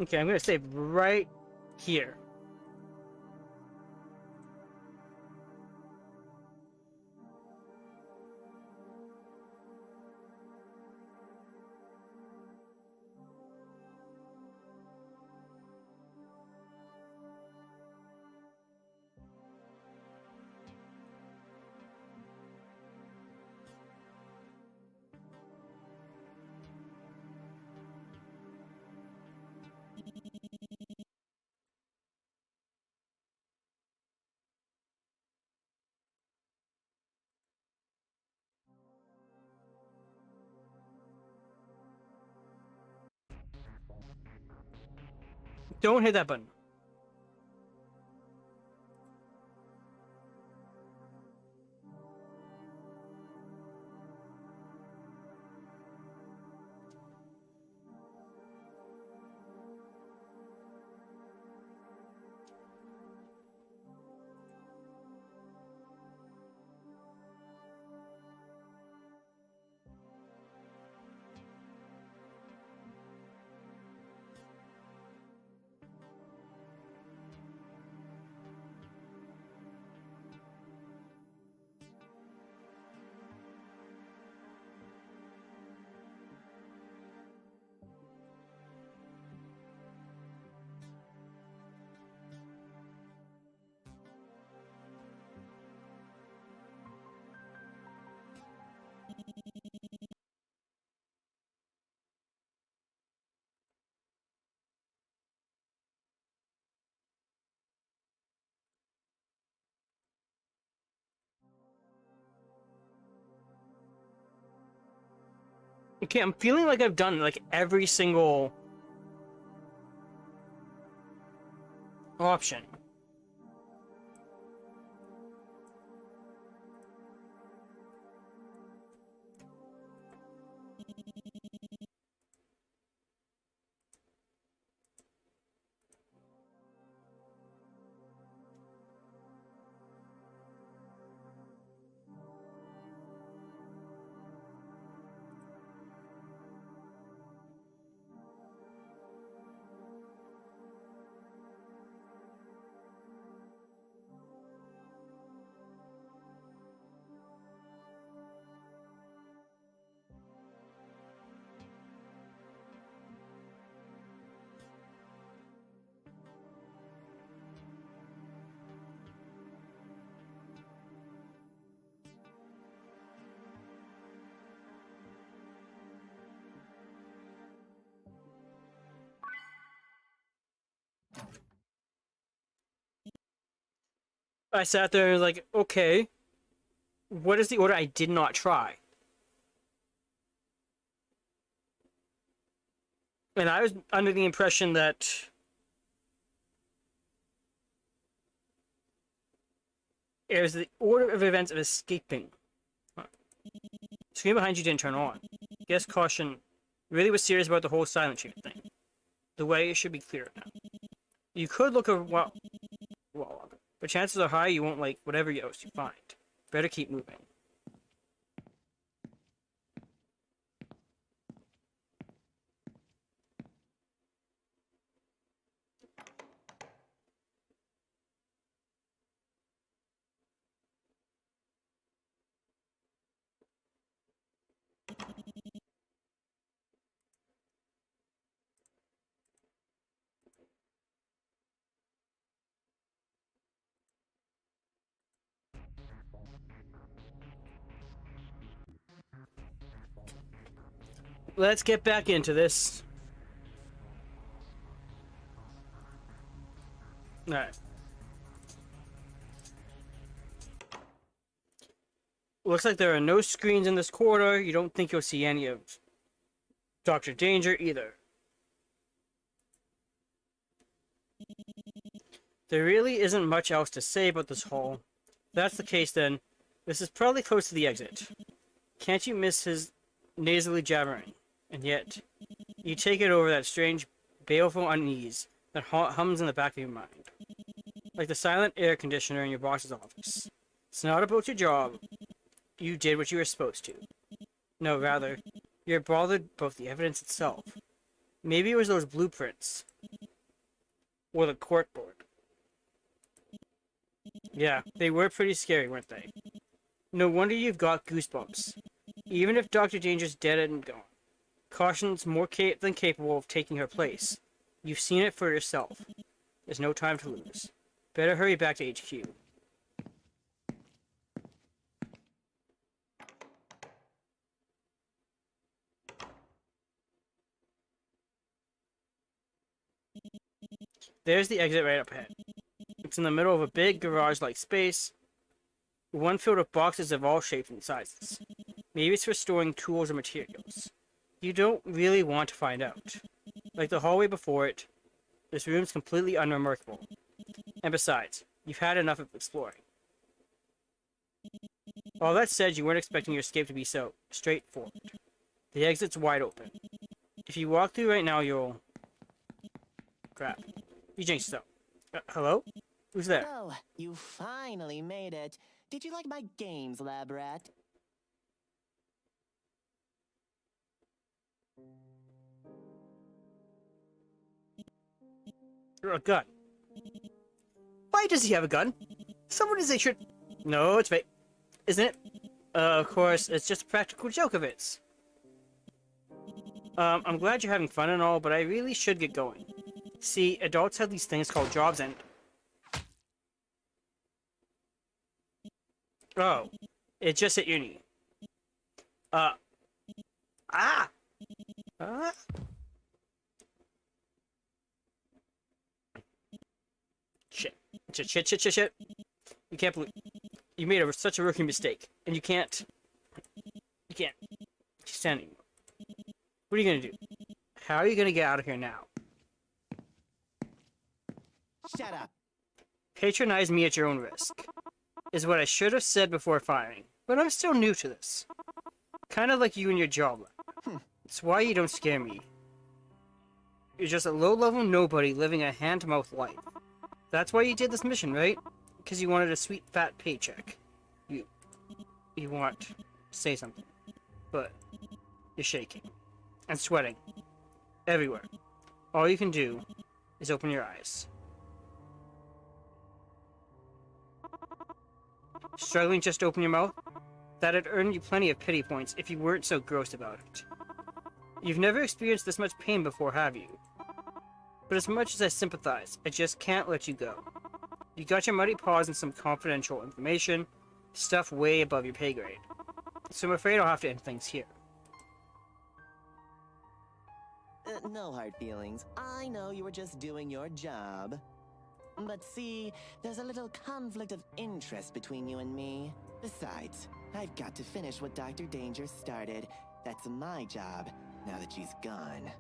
S1: Okay, I'm gonna save right here. Don't hit that button. Okay, I'm feeling like I've done like every single option. I sat there and was like, okay, what is the order I did not try? And I was under the impression that it was the order of events of escaping. Huh. Screen behind you didn't turn on. Guess caution really was serious about the whole silent treatment thing. The way should be clear now. You could look a while longer, but chances are high you won't like whatever else you find. Better keep moving. Let's get back into this. Alright. Looks like there are no screens in this corridor. You don't think you'll see any of Dr. Danger either. There really isn't much else to say about this hall. If that's the case, then this is probably close to the exit. Can't you miss his nasally jabbering? And yet, you take it over that strange, baleful unease that hums in the back of your mind. Like the silent air conditioner in your boss's office. It's not about your job. You did what you were supposed to. No, rather, you're bothered about the evidence itself. Maybe it was those blueprints. Or the corkboard. Yeah, they were pretty scary, weren't they? No wonder you've got goosebumps. Even if Dr. Danger's dead and gone, Caution's more than capable of taking her place. You've seen it for yourself. There's no time to lose. Better hurry back to HQ. There's the exit right up ahead. It's in the middle of a big garage-like space, one filled with boxes of all shapes and sizes. Maybe it's for storing tools or materials. You don't really want to find out. Like the hallway before it, this room's completely unremarkable. And besides, you've had enough of exploring. All that said, you weren't expecting your escape to be so straightforward. The exit's wide open. If you walk through right now, you'll... Crap. You jinxed yourself. Hello? Who's there?
S2: Oh, you finally made it. Did you like my games, lab rat?
S1: A gun. Why does he have a gun? Someone is a should... No, it's fake. Isn't it? Of course, it's just a practical joke of its. I'm glad you're having fun and all, but I really should get going. See, adults have these things called jobs and... Oh, it just hit your knee. Ah! Ah! Shit. Shit. You can't believe... You made such a rookie mistake. And you can't... You can't... Stand anymore. What are you gonna do? How are you gonna get out of here now?
S2: Shut up.
S1: Patronize me at your own risk, is what I should have said before firing, but I'm still new to this. Kind of like you and your job. It's why you don't scare me. You're just a low-level nobody living a hand-to-mouth life. That's why you did this mission, right? Because you wanted a sweet fat paycheck. You want to say something, but you're shaking and sweating everywhere. All you can do is open your eyes. Struggling just to open your mouth? That'd earn you plenty of pity points if you weren't so gross about it. You've never experienced this much pain before, have you? But as much as I sympathize, I just can't let you go. You got your muddy paws in some confidential information, stuff way above your pay grade. So I'm afraid I'll have to end things here.
S2: No hard feelings. I know you were just doing your job. But see, there's a little conflict of interest between you and me. Besides, I've got to finish what Dr. Danger started. That's my job, now that she's gone.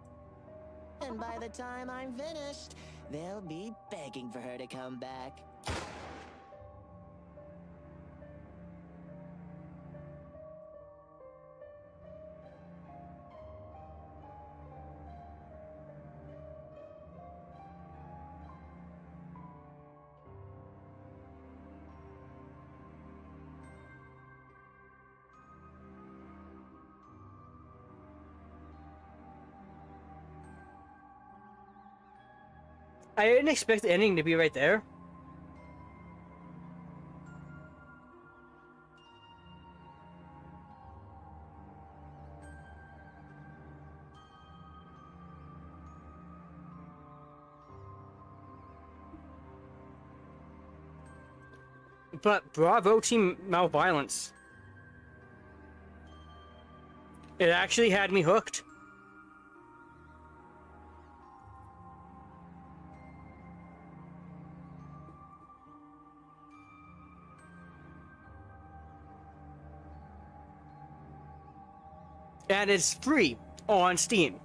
S2: And by the time I'm finished, they'll be begging for her to come back.
S1: I didn't expect the ending to be right there. But bravo, Team MalViolence. It actually had me hooked. And it's free on Steam.